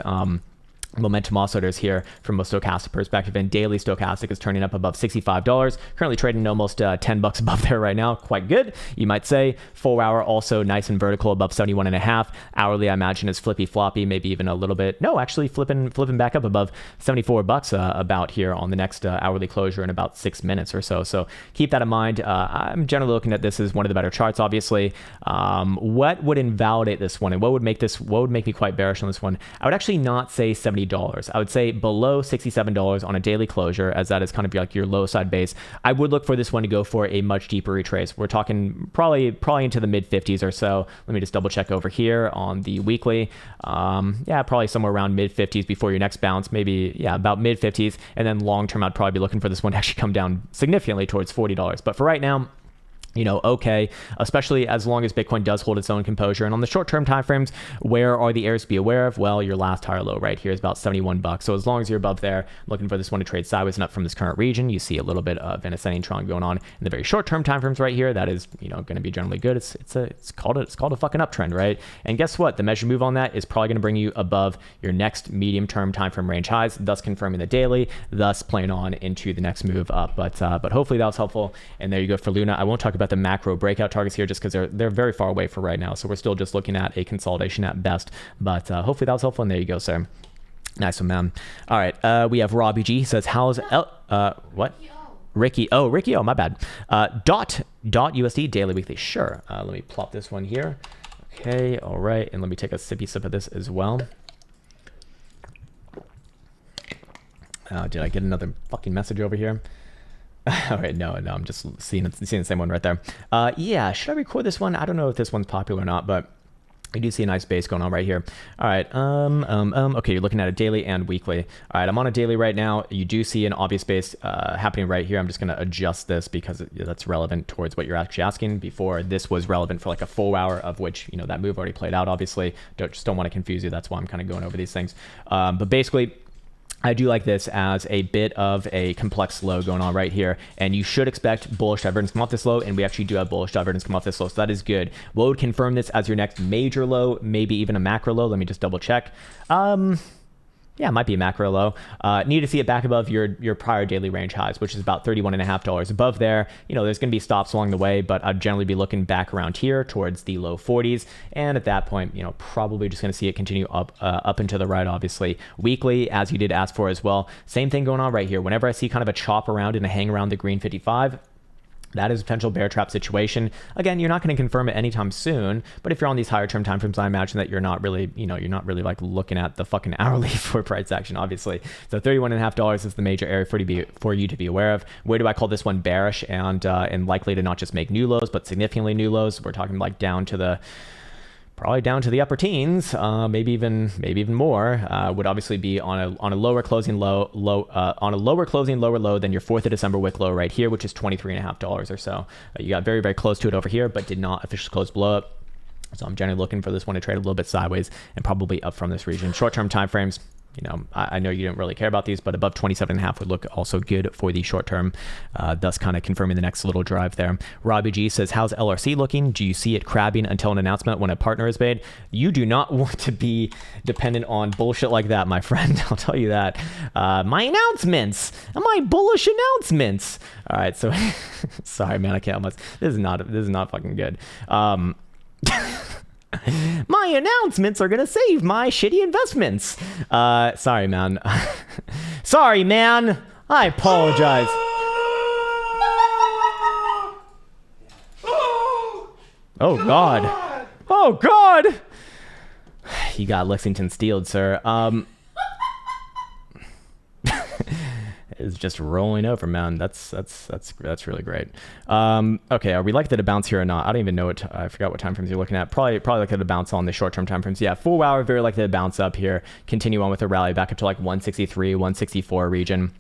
momentum oscillators here from a stochastic perspective, and daily stochastic is turning up above $65, currently trading almost $10 above there right now. Quite good, you might say. 4-hour also nice and vertical above 71.5. Hourly, I imagine, is flippy floppy, maybe even a little bit, no, actually flipping back up above $74 about here on the next hourly closure in about 6 minutes or so. So keep that in mind. I'm generally looking at this as one of the better charts, obviously. What would invalidate this one, and what would make me quite bearish on this one? I would actually not say $70. I would say below $67 on a daily closure, as that is kind of like your low side base. I would look for this one to go for a much deeper retrace. We're talking probably into the mid 50s or so. Let me just double check over here on the weekly. Probably somewhere around mid 50s before your next bounce, maybe about mid 50s. And then long term, I'd probably be looking for this one to actually come down significantly towards $40. But for right now, okay, especially as long as Bitcoin does hold its own composure. And on the short-term timeframes, where are the areas to be aware of? Well, your last higher low right here is about $71. So as long as you're above there, looking for this one to trade sideways and up from this current region, you see a little bit of an ascending trend going on in the very short-term timeframes right here. That is, going to be generally good. It's called a fucking uptrend, right? And guess what? The measure move on that is probably going to bring you above your next medium-term timeframe range highs, thus confirming the daily, thus playing on into the next move up. But hopefully that was helpful. And there you go for Luna. I won't talk about about the macro breakout targets here just because they're very far away for right now. So we're still just looking at a consolidation at best. But hopefully that was helpful. And there you go, sir. Nice one, man. All right, we have Robbie G. He says, how's what? Ricky. Oh, my bad. Dot USD daily weekly. Sure. Let me plop this one here. Okay. All right. And let me take a sippy sip of this as well. Did I get another fucking message over here? All right. No, I'm just seeing the same one right there. Yeah. Should I record this one? I don't know if this one's popular or not, but I do see a nice base going on right here. All right. Okay, you're looking at a daily and weekly. All right, I'm on a daily right now. You do see an obvious base happening right here. I'm just going to adjust this because that's relevant towards what you're actually asking. Before, this was relevant for like a full hour, of which, you know, that move already played out, obviously. Just don't want to confuse you. That's why I'm kind of going over these things. But basically, I do like this as a bit of a complex low going on right here, and you should expect bullish divergence come off this low, and we actually do have bullish divergence come off this low, so that is good. What would confirm this as your next major low, maybe even a macro low? Let me just double check. Yeah, it might be a macro low. Need to see it back above your prior daily range highs, which is about $31.50. Above there, you know, there's going to be stops along the way, but I'd generally be looking back around here towards the low 40s. And at that point, you know, probably just going to see it continue up and to the right, obviously. Weekly, as you did ask for as well. Same thing going on right here. Whenever I see kind of a chop around and a hang around the green 55, that is a potential bear trap situation. Again, you're not going to confirm it anytime soon, but if you're on these higher term timeframes, I imagine that you're not really like looking at the fucking hourly for price action, obviously. So $31.50 is the major area for you to be aware of. Where do I call this one bearish and likely to not just make new lows, but significantly new lows? We're talking like probably down to the upper teens, maybe even more. Would obviously be on a lower closing lower low than your 4th of December wick low right here, which is $23.50 or so. You got very, very close to it over here, but did not officially close below it. So I'm generally looking for this one to trade a little bit sideways and probably up from this region. Short-term timeframes, you know, I know you didn't really care about these, but above 27.5 would look also good for the short term, thus kind of confirming the next little drive there. Robbie G says, how's LRC looking? Do you see it crabbing until an announcement when a partner is made? You do not want to be dependent on bullshit like that, my friend. I'll tell you that. My announcements, my bullish announcements. All right, so sorry, man, I can't almost. This is not fucking good. My announcements are gonna save my shitty investments. Sorry, man. Sorry, man. I apologize. Oh God. Oh God. You got Lexington steeled, sir. Is just rolling over, man. That's really great. Okay, are we likely to bounce here or not? I don't even know I forgot what time frames you're looking at. Probably likely to bounce on the short-term time frames. Yeah, full hour, very likely to bounce up here. Continue on with a rally back up to like 163, 164 region.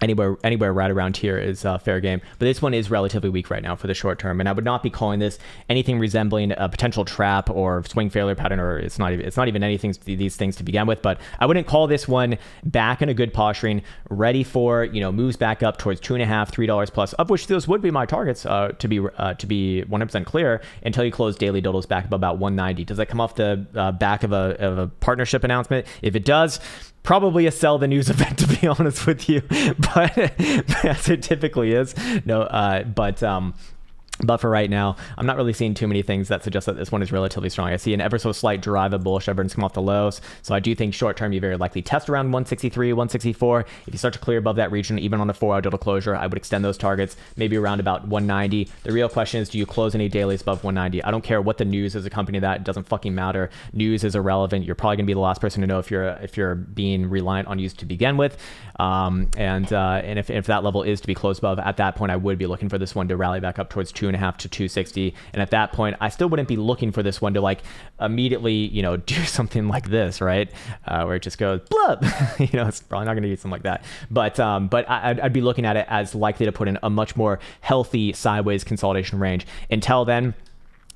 Anywhere right around here is fair game, but this one is relatively weak right now for the short term, and I would not be calling this anything resembling a potential trap or swing failure pattern, or it's not even anything these things to begin with. But I wouldn't call this one back in a good posturing, ready for, you know, moves back up towards $2.50, $3 plus, of which those would be my targets to be 100% clear until you close daily totals back up about 190. Does that come off the back of a partnership announcement? If it does, probably a sell the news event, to be honest with you, but as it typically is. No, but for right now, I'm not really seeing too many things that suggest that this one is relatively strong. I see an ever so slight drive of bullish divergence come off the lows. So I do think short term, you very likely test around 163, 164. If you start to clear above that region, even on a 4-hour total closure, I would extend those targets maybe around about 190. The real question is, do you close any dailies above 190? I don't care what the news is accompanying that. It doesn't fucking matter. News is irrelevant. You're probably gonna be the last person to know if you're being reliant on news to begin with. And if that level is to be closed above, at that point, I would be looking for this one to rally back up towards 2.5 to 260. And at that point, I still wouldn't be looking for this one to like immediately, you know, do something like this, right? Where it just goes blub. You know, it's probably not going to do something like that. But I'd be looking at it as likely to put in a much more healthy sideways consolidation range. Until then,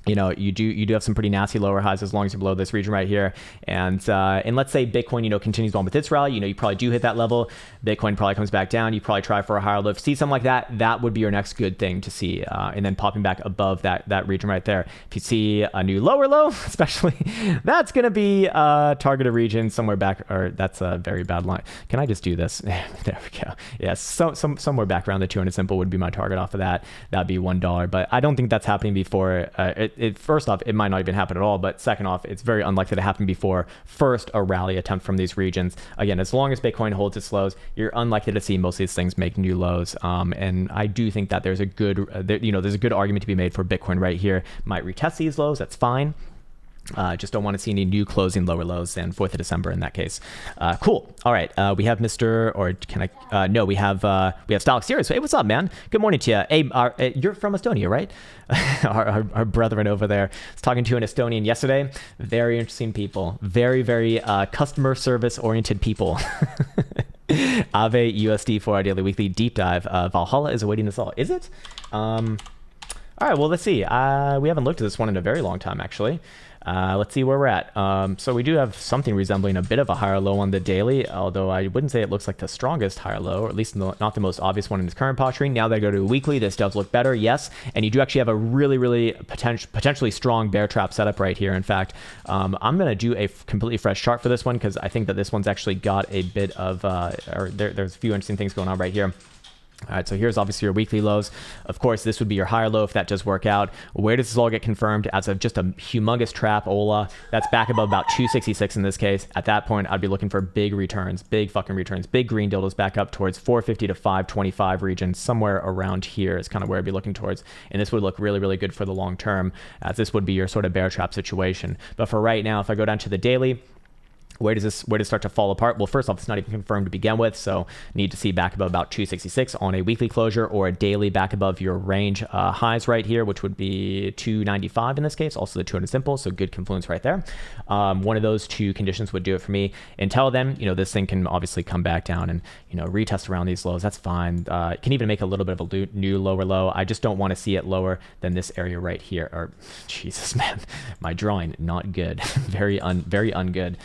you know, you do have some pretty nasty lower highs as long as you're below this region right here. And let's say Bitcoin, you know, continues on with its rally, you know, you probably do hit that level. Bitcoin probably comes back down. You probably try for a higher low. If you see something like that, that would be your next good thing to see. And then popping back above that region right there. If you see a new lower low, especially, that's going to be targeted region somewhere back, or that's a very bad line. Can I just do this? There we go. Yes, somewhere back around the 200 simple would be my target off of that. That'd be $1. But I don't think that's happening before. First off, it might not even happen at all, but second off, it's very unlikely to happen before first a rally attempt from these regions. Again, as long as Bitcoin holds its lows, you're unlikely to see most of these things make new lows. And I do think that there's a good, there's a good argument to be made for Bitcoin right here. Might retest these lows, that's fine. Just don't want to see any new closing lower lows than 4th of December in that case. Cool. All right. We have Mr. or can I? No, we have Stalk Serious. Hey, what's up, man? Good morning to you. Hey, you're from Estonia, right? our brethren over there. I was talking to an Estonian yesterday. Very interesting people. Very, very customer service oriented people. Ave USD for our daily weekly deep dive. Valhalla is awaiting us all. Is it? All right. Well, let's see. We haven't looked at this one in a very long time, actually. Let's see where we're at. So we do have something resembling a bit of a higher low on the daily, although I wouldn't say it looks like the strongest higher low, or at least not the most obvious one in its current posturing. Now that I go to a weekly, this does look better, yes. And you do actually have a really, really potentially strong bear trap setup right here. In fact, I'm going to do a completely fresh chart for this one because I think that this one's actually got a bit of, there's a few interesting things going on right here. All right, so here's obviously your weekly lows. Of course, this would be your higher low if that does work out. Where does this all get confirmed? As of just a humongous trap, Ola, that's back above about 266 in this case. At that point, I'd be looking for big returns, big fucking returns, big green dildos back up towards 450 to 525 region, somewhere around here is kind of where I'd be looking towards. And this would look really, really good for the long term, as this would be your sort of bear trap situation. But for right now, if I go down to the daily, where does it start to fall apart? Well, first off, it's not even confirmed to begin with, so need to see back above about 266 on a weekly closure, or a daily back above your range highs right here, which would be 295 in this case, also the 200 simple, so good confluence right there. One of those two conditions would do it for me. Until then, this thing can obviously come back down and retest around these lows. That's fine. It can even make a little bit of a new lower low. I just don't want to see it lower than this area right here. Or Jesus, man, my drawing not good. very ungood.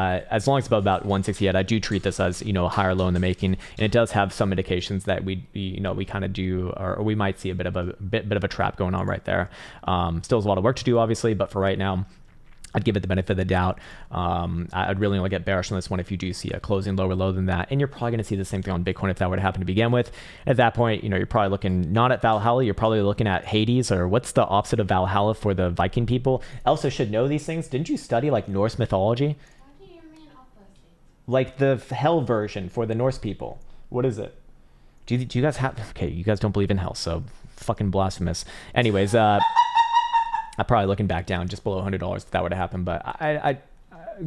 As long as it's about 168, I do treat this as a higher low in the making, and it does have some indications that we kind of do, or we might see a bit of a trap going on right there. Still has a lot of work to do, obviously, but for right now, I'd give it the benefit of the doubt. I'd really only get bearish on this one if you do see a closing lower low than that. And you're probably going to see the same thing on Bitcoin if that were to happen to begin with. At that point, you're probably looking not at Valhalla, you're probably looking at Hades, or what's the opposite of Valhalla for the Viking people? Elsa should know these things. Didn't you study like Norse mythology?
What do you mean opposite?
Like the hell version for the Norse people. What is it? Do you guys have... Okay, you guys don't believe in hell, so fucking blasphemous. Anyways, I'm probably looking back down just below $100 if that were to happen, but I'd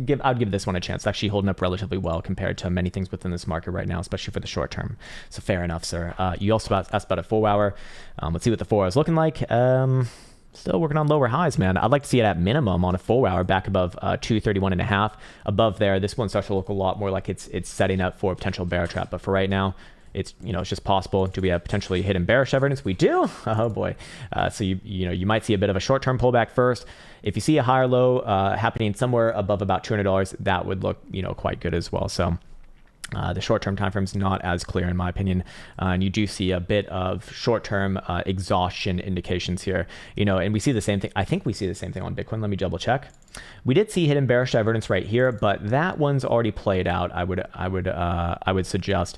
give this one a chance. It's actually holding up relatively well compared to many things within this market right now, especially for the short term. So fair enough, sir. You also asked about a 4 hour. Let's see what the 4 hour is looking like. Still working on lower highs, man. I'd like to see it at minimum on a 4 hour back above 231.5. Above there, this one starts to look a lot more like it's setting up for a potential bear trap. But for right now, it's it's just possible. Do we have potentially hidden bearish evidence? We do. Oh boy. So you might see a bit of a short-term pullback first. If you see a higher low happening somewhere above about $200, that would look quite good as well. So the short-term time frame is not as clear in my opinion, and you do see a bit of short-term exhaustion indications here. And we see the same thing. I think we see the same thing on Bitcoin. Let me double check. We did see hidden bearish divergence right here, but that one's already played out. I would suggest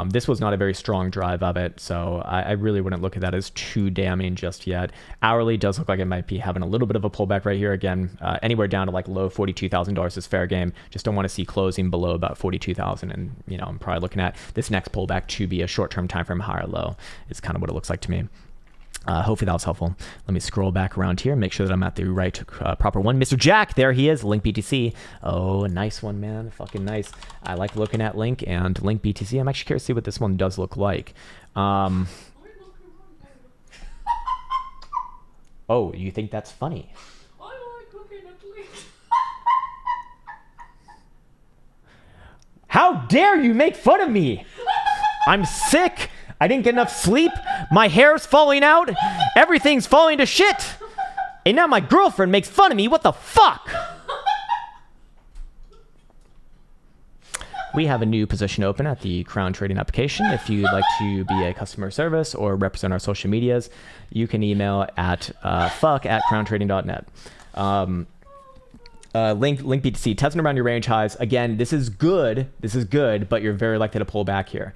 this was not a very strong drive of it, so I really wouldn't look at that as too damning just yet. Hourly does look like it might be having a little bit of a pullback right here. Again, anywhere down to like low $42,000 is fair game. Just don't want to see closing below about 42,000, and I'm probably looking at this next pullback to be a short-term time frame higher low. Is kind of what it looks like to me. Hopefully that was helpful. Let me scroll back around here, make sure that I'm at the right proper one. Mr. Jack, there he is, Link BTC. Oh, nice one, man. Fucking nice. I like looking at Link and Link BTC. I'm actually curious to see what this one does look like. Oh, you think that's funny?
I like looking at Link.
How dare you make fun of me? I'm sick. I didn't get enough sleep. My hair's falling out. Everything's falling to shit. And now my girlfriend makes fun of me. What the fuck? We have a new position open at the Krown trading application. If you'd like to be a customer service or represent our social medias, you can email at fuck@krowntrading.net. Link BTC testing around your range highs. Again, this is good, but you're very likely to pull back here.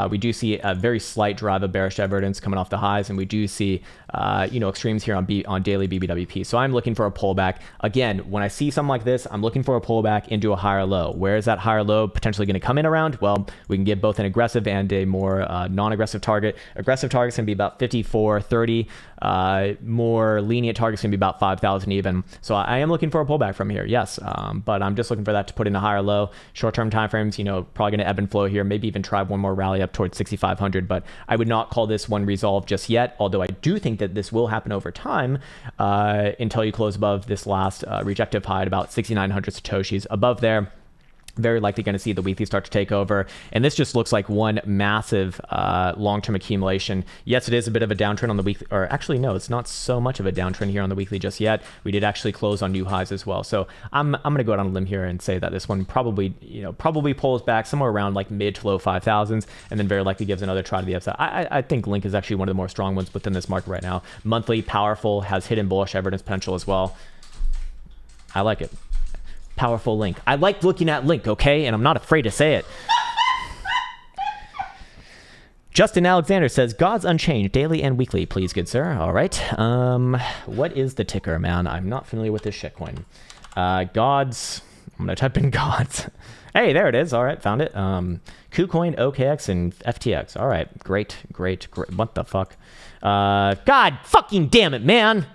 We do see a very slight drive of bearish divergence coming off the highs, and we do see extremes here on daily BBWP. So I'm looking for a pullback. Again, when I see something like this, I'm looking for a pullback into a higher low. Where is that higher low potentially going to come in around? Well, we can give both an aggressive and a more non-aggressive target. Aggressive target's going to be about 54.30. More lenient target's going to be about 5,000 even. So I am looking for a pullback from here, yes. But I'm just looking for that to put in a higher low. Short-term timeframes, probably going to ebb and flow here. Maybe even try one more rally up towards 6,500. But I would not call this one resolved just yet. Although I do think that this will happen over time until you close above this last rejective high at about 6,900 Satoshis. Above there, very likely going to see the weekly start to take over. And this just looks like one massive long-term accumulation. Yes, it is a bit of a downtrend on the weekly, or actually, no, it's not so much of a downtrend here on the weekly just yet. We did actually close on new highs as well. So I'm going to go out on a limb here and say that this one probably pulls back somewhere around like mid to low 5,000s, and then very likely gives another try to the upside. I think Link is actually one of the more strong ones within this market right now. Monthly, powerful, has hidden bullish evidence potential as well. I like it. Powerful Link. I like looking at Link, okay? And I'm not afraid to say it. Justin Alexander says, Gods Unchained, daily and weekly, please, good sir. All right. What is the ticker, man? I'm not familiar with this shitcoin. Gods. I'm going to type in Gods. Hey, there it is. All right, found it. KuCoin, OKX, and FTX. All right, great. What the fuck? God fucking damn it, man.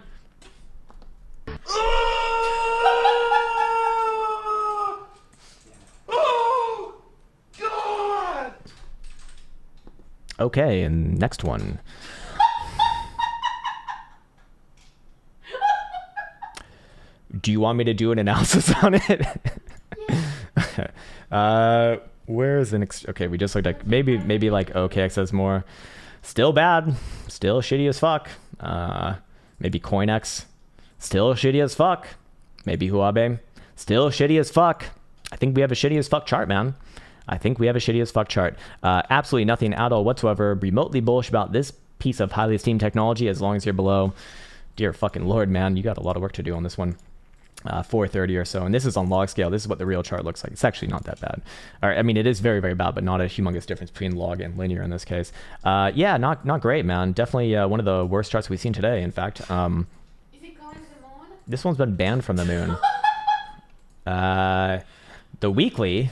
Okay, and next one. Do you want me to do an analysis on it? Yeah. Where is the next? Okay, we just looked at maybe like OKX has more. Still bad. Still shitty as fuck. Maybe CoinX. Still shitty as fuck. Maybe Huobi. Still shitty as fuck. I think we have a shitty as fuck chart, man. I think we have a shitty as fuck chart. Absolutely nothing at all whatsoever remotely bullish about this piece of highly esteemed technology as long as you're below. Dear fucking Lord, man, you got a lot of work to do on this one. 430 or so. And this is on log scale. This is what the real chart looks like. It's actually not that bad. All right, I mean, it is very, very bad, but not a humongous difference between log and linear in this case. Yeah, not great, man. Definitely one of the worst charts we've seen today, in fact. Is it going to the moon? This one's been banned from the moon. The weekly...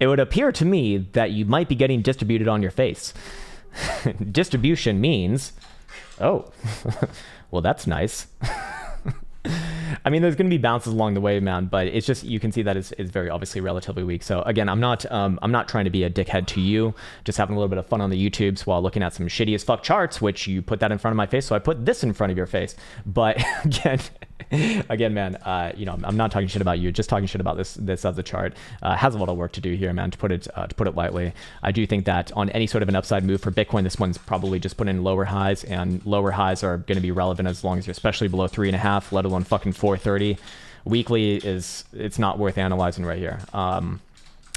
It would appear to me that you might be getting distributed on your face. Distribution means, oh, well, that's nice. I mean, there's going to be bounces along the way, man, but it's just, you can see that it's very obviously relatively weak. So again, I'm not trying to be a dickhead to you, just having a little bit of fun on the YouTubes while looking at some shitty as fuck charts, which you put that in front of my face. So I put this in front of your face. But again, man, I'm not talking shit about you, just talking shit about this as a chart. Has a lot of work to do here, man, to put it lightly. I do think that on any sort of an upside move for Bitcoin, this one's probably just put in lower highs, and lower highs are going to be relevant as long as you're especially below 3.5, let alone fucking 430. Weekly it's not worth analyzing right here.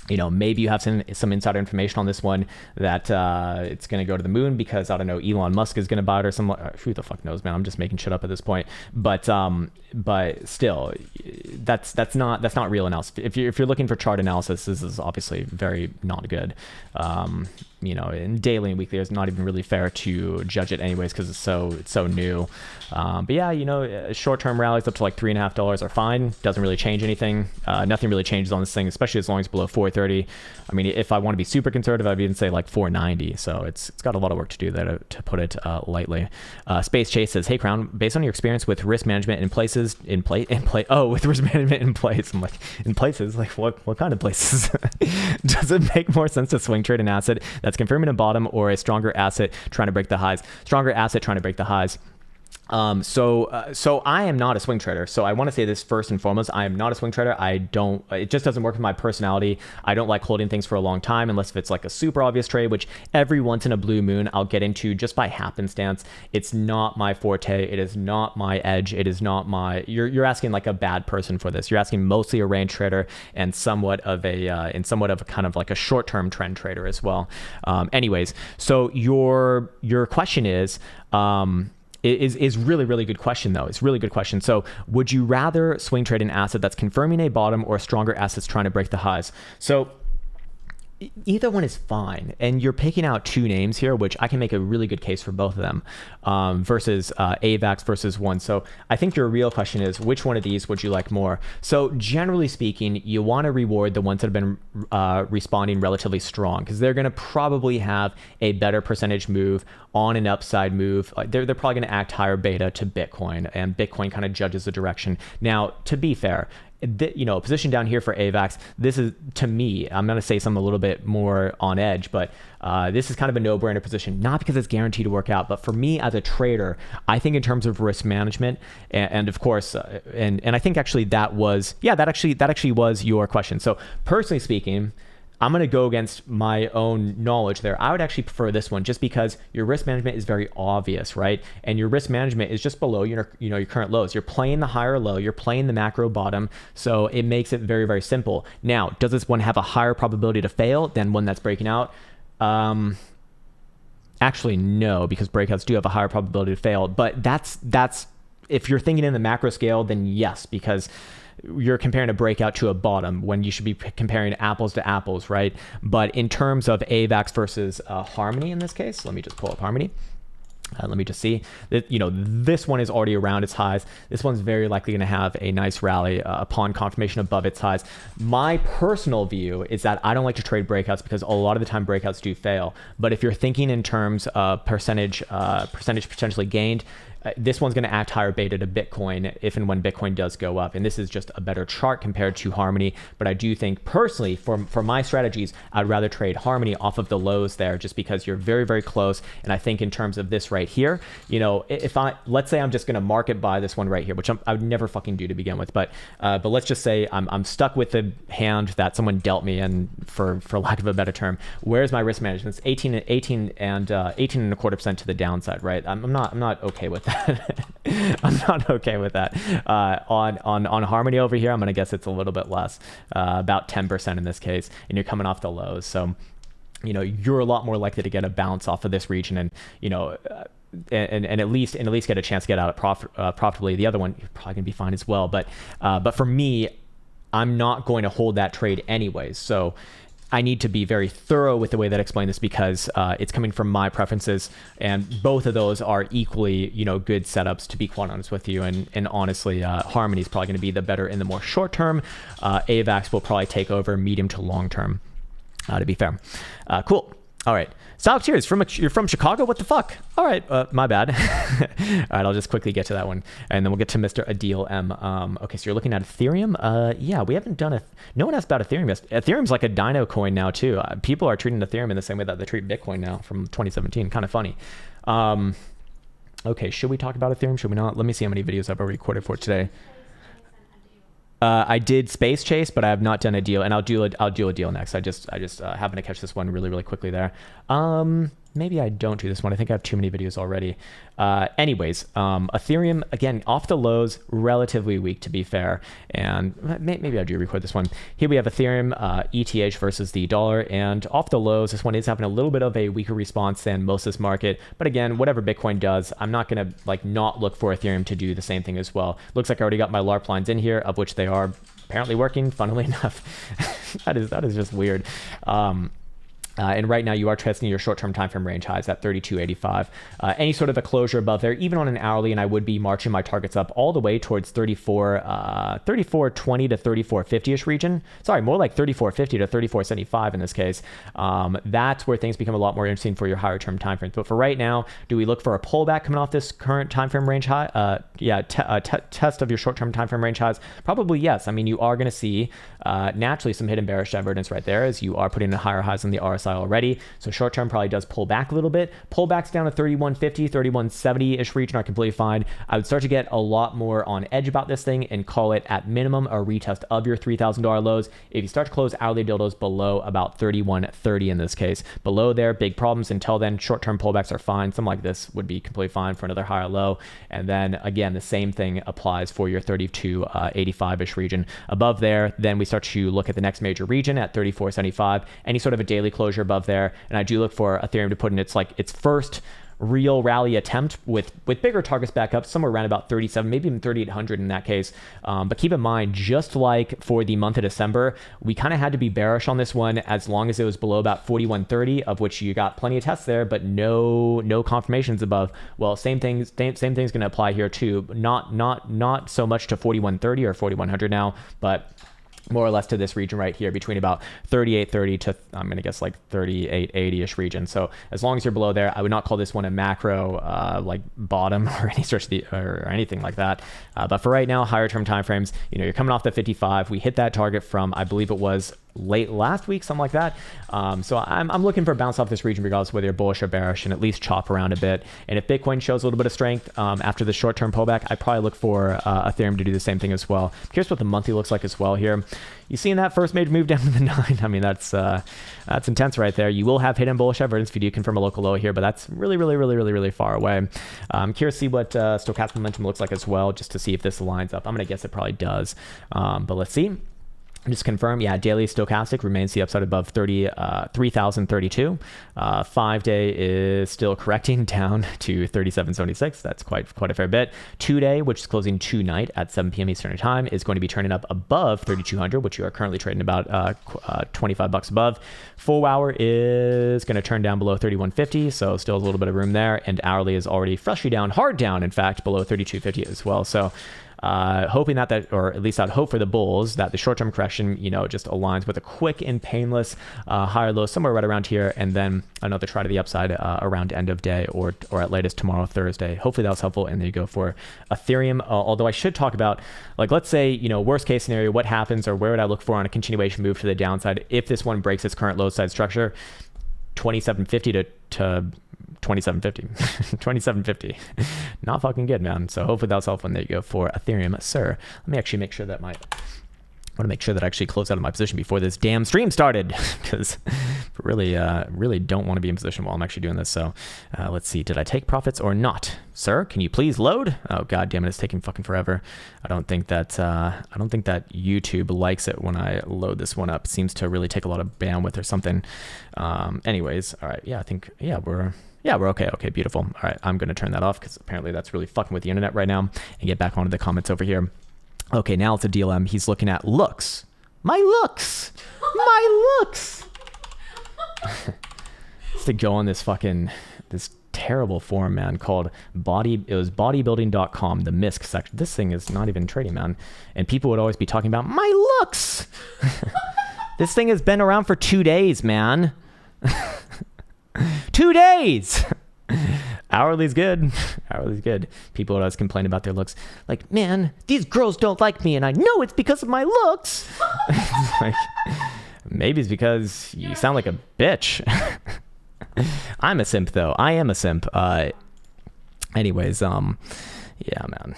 Maybe you have some insider information on this one that it's going to go to the moon because, I don't know, Elon Musk is going to buy it or something. Who the fuck knows, man? I'm just making shit up at this point. But still, that's not real analysis. If you're looking for chart analysis, this is obviously very not good. In daily and weekly, it's not even really fair to judge it anyways because it's so new. But yeah, short-term rallies up to like $3.50 are fine. Doesn't really change anything. Nothing really changes on this thing, especially as long as it's below 430. I mean, if I want to be super conservative, I'd even say like 490. So it's got a lot of work to do there, to put it lightly. Space Chase says, "Hey Krown, based on your experience with risk management with risk management in place." I'm like, in places, like what kind of places? Does it make more sense to swing trade an asset that's confirming a bottom or a stronger asset trying to break the highs? Stronger asset trying to break the highs. So I am not a swing trader. So I want to say this first and foremost. I am not a swing trader. It just doesn't work with my personality. I don't like holding things for a long time unless if it's like a super obvious trade, which every once in a blue moon I'll get into just by happenstance. It's not my forte. It is not my edge. It is not my, you're asking like a bad person for this. You're asking mostly a range trader and somewhat of a kind of like a short-term trend trader as well. Anyways, so your question is really, really good question, though. It's a really good question. So would you rather swing trade an asset that's confirming a bottom or stronger assets trying to break the highs? So either one is fine. And you're picking out two names here, which I can make a really good case for both of them versus AVAX versus one. So I think your real question is, which one of these would you like more? So generally speaking, you want to reward the ones that have been responding relatively strong because they're going to probably have a better percentage move on an upside move. They're probably going to act higher beta to Bitcoin, and Bitcoin kind of judges the direction. Now, to be fair, a position down here for AVAX, this is, to me, I'm going to say something a little bit more on edge, but this is kind of a no-brainer position, not because it's guaranteed to work out, but for me as a trader, I think in terms of risk management, and of course, and I think actually that actually was your question. So personally speaking, I'm going to go against my own knowledge there. I would actually prefer this one just because your risk management is very obvious, right? And your risk management is just below your current lows. You're playing the higher low, you're playing the macro bottom. So it makes it very, very simple. Now, does this one have a higher probability to fail than one that's breaking out? Actually, no, because breakouts do have a higher probability to fail. But that's if you're thinking in the macro scale, then yes, because you're comparing a breakout to a bottom when you should be comparing apples to apples, right? But in terms of AVAX versus Harmony in this case, let me just pull up Harmony. Let me just see that, this one is already around its highs. This one's very likely going to have a nice rally upon confirmation above its highs. My personal view is that I don't like to trade breakouts because a lot of the time breakouts do fail. But if you're thinking in terms of percentage potentially gained, this one's going to act higher beta to Bitcoin if and when Bitcoin does go up. And this is just a better chart compared to Harmony. But I do think personally for my strategies, I'd rather trade Harmony off of the lows there just because you're very, very close. And I think in terms of this right here, if let's say I'm just going to market buy this one right here, which I would never fucking do to begin with. But let's just say I'm stuck with the hand that someone dealt me, and for lack of a better term, where's my risk management? It's 18.25% to the downside, right? I'm not okay with that. I'm not okay with that. On Harmony over here, I'm gonna guess it's a little bit less, about 10% in this case, and you're coming off the lows. So, you're a lot more likely to get a bounce off of this region, and and at least get a chance to get out profitably. The other one, you're probably gonna be fine as well. But for me, I'm not going to hold that trade anyways. So I need to be very thorough with the way that I explain this because it's coming from my preferences, and both of those are equally, good setups, to be quite honest with you. And honestly, Harmony is probably going to be the better in the more short term. AVAX will probably take over medium to long term, to be fair. Cool. All right. Stop. Cheers. You're from Chicago? What the fuck? All right. My bad. All right. I'll just quickly get to that one. And then we'll get to Mr. Adil M. Okay. So you're looking at Ethereum. Yeah, we haven't done no one asked about Ethereum. Ethereum's like a dino coin now too. People are treating Ethereum in the same way that they treat Bitcoin now from 2017. Kind of funny. Okay. Should we talk about Ethereum? Should we not? Let me see how many videos I've already recorded for today. I did Space Chase, but I have not done a deal, and I'll do a deal next. I just happened to catch this one really, really quickly there. Maybe I don't do this one. I think I have too many videos already. Anyways, Ethereum, again, off the lows, relatively weak to be fair. And maybe I do record this one. Here we have Ethereum, ETH versus the dollar. And off the lows, this one is having a little bit of a weaker response than most of this market. But again, whatever Bitcoin does, I'm not going to not look for Ethereum to do the same thing as well. Looks like I already got my LARP lines in here, of which they are apparently working, funnily enough. that is just weird. And right now you are testing your short-term time frame range highs at 32.85. Any sort of a closure above there, even on an hourly, and I would be marching my targets up all the way towards 34.20 to 34.50ish region. Sorry, more like 34.50 to 34.75 in this case. That's where things become a lot more interesting for your higher term time frames. But for right now, do we look for a pullback coming off this current time frame range high? Test of your short-term time frame range highs? Probably yes. I mean, you are going to see naturally some hidden bearish divergence right there as you are putting in higher highs on the RSI RSI already. So short term probably does pull back a little bit. Pullbacks down to 3150, 3170-ish region are completely fine. I would start to get a lot more on edge about this thing and call it at minimum a retest of your $3,000 lows. If you start to close hourly dildos below about 3130 in this case, below there, big problems. Until then, short-term pullbacks are fine. Something like this would be completely fine for another higher low. And then again, the same thing applies for your 3285-ish region. Above there, then we start to look at the next major region at 3475, any sort of a daily closure above there. And I do look for Ethereum to put in its first real rally attempt with bigger targets back up somewhere around about 37, maybe even 3800 in that case. But keep in mind, just like for the month of December, we kind of had to be bearish on this one as long as it was below about 4130, of which you got plenty of tests there, but no confirmations above. Well, same thing's going to apply here too. Not so much to 4130 or 4100 now, but more or less to this region right here between about 3830 to I'm going to guess like 3880-ish region. So as long as you're below there, I would not call this one a macro like bottom or any stretch or anything like that. But for right now, higher term timeframes, you're coming off the 55. We hit that target from, I believe it was late last week, something like that. So I'm looking for a bounce off this region regardless of whether you're bullish or bearish, and at least chop around a bit. And if Bitcoin shows a little bit of strength after the short-term pullback, I probably look for Ethereum to do the same thing as well. I'm curious what the monthly looks like as well here. You seeing that first major move down to the 9? I mean, that's intense right there. You will have hidden bullish evidence if you do confirm a local low here, but that's really far away. I'm curious to see what stochastic momentum looks like as well, just to see if this lines up. I'm going to guess it probably does, but let's see. Just confirm, yeah, daily stochastic remains the upside above 3,032. 5-day is still correcting down to 3776. That's quite a fair bit. 2-day, which is closing tonight at 7 p.m. Eastern time, is going to be turning up above 3,200, which you are currently trading about $25 above. 4 hour is going to turn down below 3150, so still a little bit of room there. And hourly is already freshly down, hard down, in fact, below 3250 as well. So hoping that, or at least I'd hope for the bulls, that the short-term correction, just aligns with a quick and painless higher low somewhere right around here, and then another try to the upside around end of day or at latest tomorrow, Thursday. Hopefully that was helpful. And there you go for Ethereum. Although I should talk about, like, let's say, worst case scenario, what happens or where would I look for on a continuation move to the downside if this one breaks its current low side structure? 2750 to 2750. 2750. Not fucking good, man. So hopefully that was helpful. And there you go for Ethereum, sir. Let me actually make sure that I want to make sure that I actually close out of my position before this damn stream started, because really don't want to be in position while I'm actually doing this. So let's see, did I take profits or not? Sir, can you please load? Oh, god damn it, it's taking fucking forever. I don't think that YouTube likes it when I load this one up. It seems to really take a lot of bandwidth or something. Anyways, all right, yeah, I think, we're okay. Okay, beautiful. All right, I'm going to turn that off because apparently that's really fucking with the internet right now, and get back onto the comments over here. Okay, now it's a DLM. He's looking at looks. My looks. To go on this terrible forum, man, called bodybuilding.com, the MISC section. This thing is not even trading, man. And people would always be talking about my looks. This thing has been around for 2 days, man. 2 days. Hourly's good. People would always complain about their looks. Like, man, these girls don't like me, and I know it's because of my looks. Like, maybe it's because you sound like a bitch. I'm a simp, though. I am a simp. Anyways, yeah, man.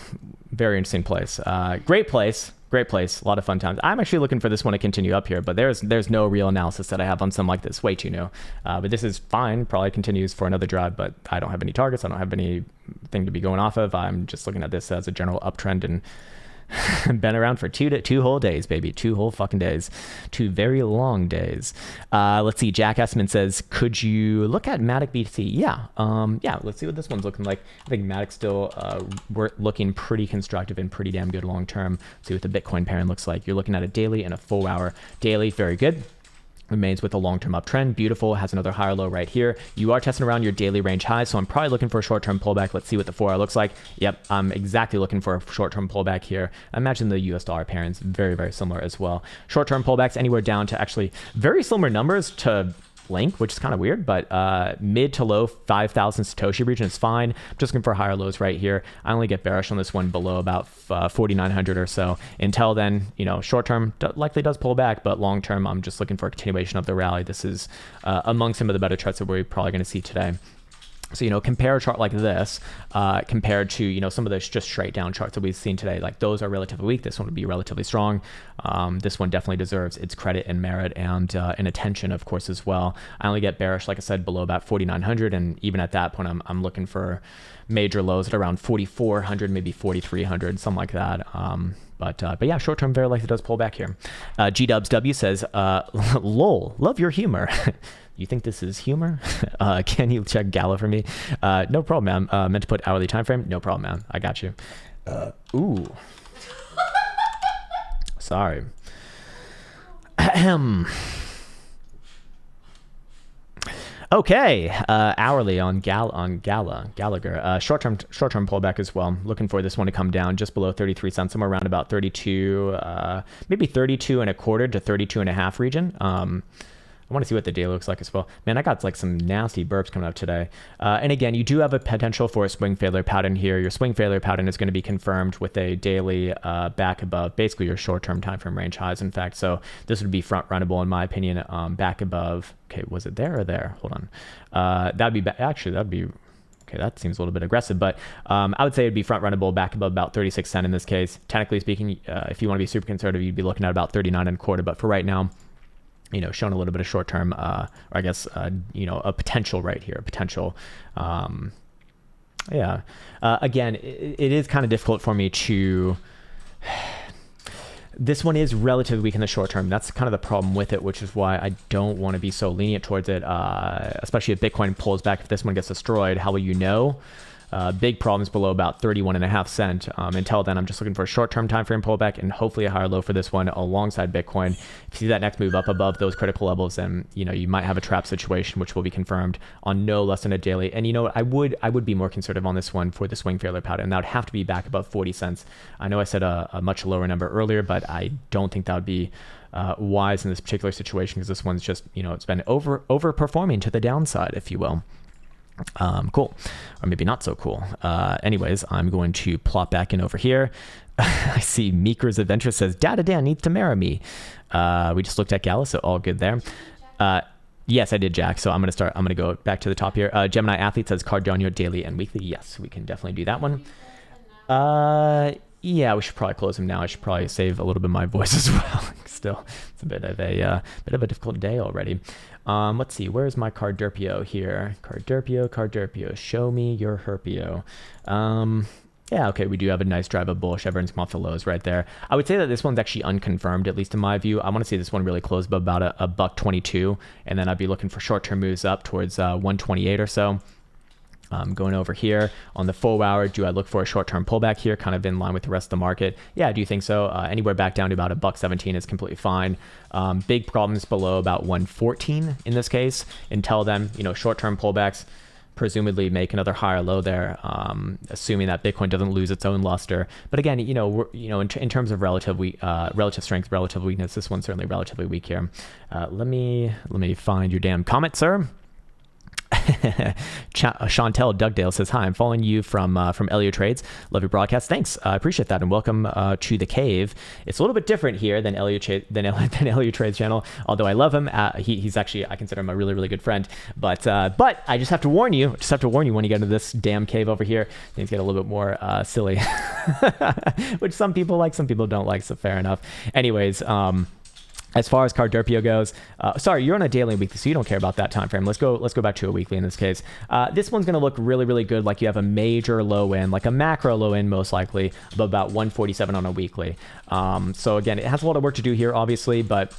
Very interesting place. Great place. A lot of fun times. I'm actually looking for this one to continue up here, but there's no real analysis that I have on something like this. Way too new. But this is fine. Probably continues for another drive, but I don't have any targets. I don't have anything to be going off of. I'm just looking at this as a general uptrend, and been around for two whole days, baby. 2 whole fucking days. 2 very long days. Let's see. Jack Essman says, could you look at Matic BTC? Yeah. Let's see what this one's looking like. I think Matic's still looking pretty constructive and pretty damn good long term. See what the Bitcoin pairing looks like. You're looking at a daily and a 4 hour daily. Very good. Remains with a long-term uptrend. Beautiful. Has another higher low right here. You are testing around your daily range high, so I'm probably looking for a short-term pullback. Let's see what the 4 hour looks like. Yep, I'm exactly looking for a short-term pullback here. I imagine the US dollar pairings very similar as well. Short-term pullbacks anywhere down to actually very similar numbers to link, which is kind of weird, but mid to low 5,000 Satoshi region is fine. I'm just looking for higher lows right here. I only get bearish on this one below about 4,900 or so. Until then, you know, short term likely does pull back, but long term, I'm just looking for a continuation of the rally. This is among some of the better charts that we're probably going to see today. So, you know, compare a chart like this compared to, you know, some of those just straight down charts that we've seen today. Like those are relatively weak. This one would be relatively strong. This one definitely deserves its credit and merit and attention, of course, as well. I only get bearish, like I said, below about 4,900. And even at that point, I'm looking for major lows at around 4,400, maybe 4,300, something like that. But yeah, short term very likely does pull back here. G-Dubs W says, lol, love your humor. You think this is humor? Can you check Gala for me? No problem, ma'am. Meant to put hourly time frame? No problem, ma'am. I got you. Ooh. Sorry. Okay, hourly on Gallagher. Short-term pullback as well. Looking for this one to come down just below 33 cents, somewhere around about 32, maybe 32 and a quarter to 32 and a half region. I want to see what the day looks like as well. Man, I got like some nasty burps coming up today. And again, you do have a potential for a swing failure pattern here. Your swing failure pattern is going to be confirmed with a daily back above basically your short-term time frame range highs, in fact. So this would be front runnable, in my opinion, back above. Okay, was it there or there? Hold on. That'd be, okay, that seems a little bit aggressive, but I would say it'd be front runnable back above about 36 cents in this case. Technically speaking, if you want to be super conservative, you'd be looking at about 39 and a quarter. But for right now, you know, showing a little bit of short term, or I guess, you know, a potential right here, potential. Yeah. Again, it is kind of difficult for me to. This one is relatively weak in the short term. That's kind of the problem with it, which is why I don't want to be so lenient towards it, especially if Bitcoin pulls back. If this one gets destroyed, how will you know? Big problems below about 31.5 cents. Until then, I'm just looking for a short-term time frame pullback and hopefully a higher low for this one alongside Bitcoin. If you see that next move up above those critical levels, then you know you might have a trap situation, which will be confirmed on no less than a daily. And you know I would be more conservative on this one for the swing failure pattern. And that would have to be back above 40 cents. I know I said a much lower number earlier, but I don't think that would be wise in this particular situation because this one's just, you know, it's been overperforming to the downside, if you will. Cool, or maybe not so cool. Anyways, I'm going to plot back in over here. I see Meeker's Adventure says Data Dan needs to marry me. We just looked at Gala, so all good there. Yes, I did, Jack. So I'm gonna go back to the top here. Gemini Athlete says Cardano daily and weekly. Yes, we can definitely do that one. Yeah, we should probably close him now. I should probably save a little bit of my voice as well. Still, it's a bit of a difficult day already. Let's see, where's my Cardurpio here? Cardurpio, show me your Herpio. Yeah, okay, we do have a nice drive of bullish. Everyone's come off the lows right there. I would say that this one's actually unconfirmed, at least in my view. I want to see this one really close by about a $1.22, and then I'd be looking for short-term moves up towards 128 or so. Going over here on the 4 hour, do I look for a short-term pullback here, kind of in line with the rest of the market? Yeah, I do think so. Anywhere back down to about $1.17 is completely fine. Big problems below about 114 in this case. Until then, you know, short-term pullbacks presumably make another higher low there, assuming that Bitcoin doesn't lose its own luster. But again, you know, in terms of relative strength, relative weakness, this one's certainly relatively weak here. Let me find your damn comment, sir. Chantel Dugdale says, hi, I'm following you from Elio Trades. Love your broadcast. Thanks. I appreciate that. And welcome to the cave. It's a little bit different here than Elio Trades channel, although I love him. He's actually, I consider him a really, really good friend. But I just have to warn you, when you get into this damn cave over here, things get a little bit more silly, which some people like, some people don't like. So fair enough. Anyways, as far as Cardurpio goes, sorry, you're on a daily and weekly, so you don't care about that time frame. Let's go back to a weekly in this case. This one's going to look really, really good, like you have a major low end, like a macro low end most likely, of about 147 on a weekly. So again, it has a lot of work to do here, obviously, but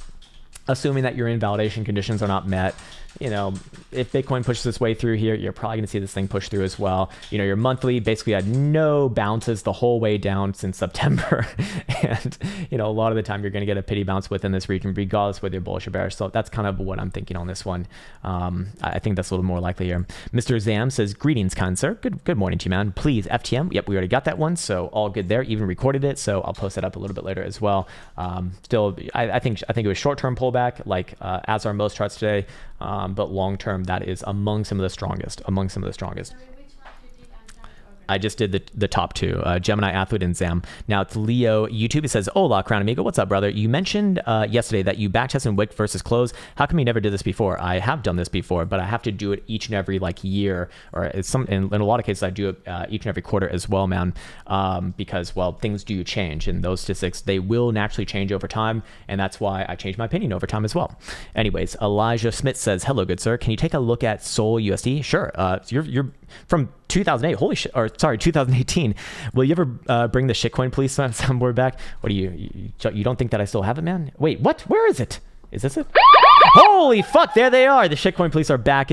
assuming that your invalidation conditions are not met, you know, if Bitcoin pushes its way through here, you're probably going to see this thing push through as well. You know, your monthly basically had no bounces the whole way down since September. And you know, a lot of the time you're going to get a pity bounce within this region, regardless whether you're bullish or bearish. So that's kind of what I'm thinking on this one. I think that's a little more likely here. Mr. Zam says, greetings, kind sir. Good morning to you, man. Please, FTM. Yep, we already got that one. So all good there. Even recorded it. So I'll post that up a little bit later as well. Still, I think it was short-term pullback, like as are most charts today. But long-term, that is among some of the strongest. I just did the top two, Gemini, Athlete, and Zam. Now it's Leo. YouTube, it says, hola, Krown Amigo. What's up, brother? You mentioned yesterday that you backtested wick versus close. How come you never did this before? I have done this before, but I have to do it each and every like year, or in a lot of cases, I do it each and every quarter as well, man, because, well, things do change, and those statistics, they will naturally change over time, and that's why I changed my opinion over time as well. Anyways, Elijah Smith says, hello, good sir. Can you take a look at Sol USD? Sure. You're from 2008, holy shit, or sorry, 2018. Will you ever bring the shitcoin police somewhere back? What do you don't think that I still have it, man? Wait, what? Where is it? Is this it? Holy fuck, there they are. The shitcoin police are back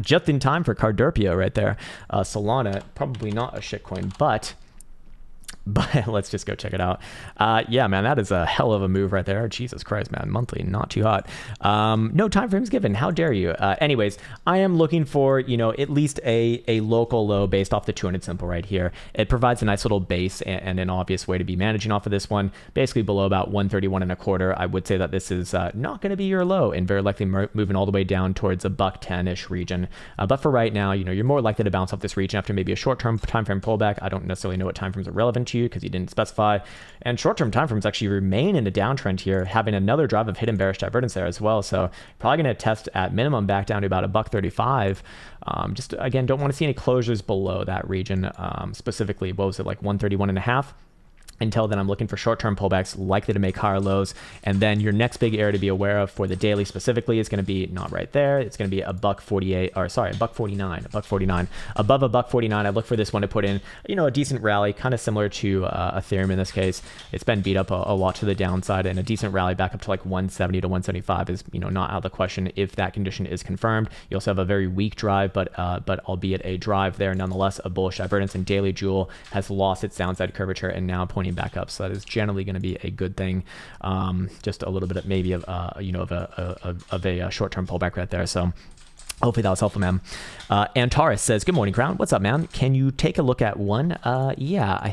just in time for Cardurpio right there. Solana, probably not a shitcoin, but let's just go check it out. Yeah, man, that is a hell of a move right there. Jesus Christ, man. Monthly, not too hot. No time frames given. How dare you? Anyways, I am looking for, you know, at least a local low based off the 200 simple right here. It provides a nice little base and an obvious way to be managing off of this one. Basically below about 131 and a quarter. I would say that this is not going to be your low and very likely moving all the way down towards a $110-ish region. But for right now, you know, you're more likely to bounce off this region after maybe a short-term time frame pullback. I don't necessarily know what time frames are relevant to you because you didn't specify, and short-term time frames actually remain in a downtrend here, having another drive of hidden bearish divergence there as well. So probably going to test at minimum back down to about a $135. Just again, don't want to see any closures below that region. Specifically, what was it, like 131.5? Until then, I'm looking for short-term pullbacks likely to make higher lows. And then your next big area to be aware of for the daily specifically is going to be not right there. It's going to be a $148, or sorry, a $149. Above a $149, I look for this one to put in, you know, a decent rally, kind of similar to Ethereum in this case. It's been beat up a lot to the downside, and a decent rally back up to like 170 to 175 is, you know, not out of the question if that condition is confirmed. You also have a very weak drive, but albeit a drive there, nonetheless, a bullish divergence, and daily Jewel has lost its downside curvature and now pointing back up, so that is generally going to be a good thing. Just a little bit of maybe of a short-term pullback right there. So hopefully that was helpful, man. Antares says, good morning, Krown. What's up, man? Can you take a look at one? Yeah,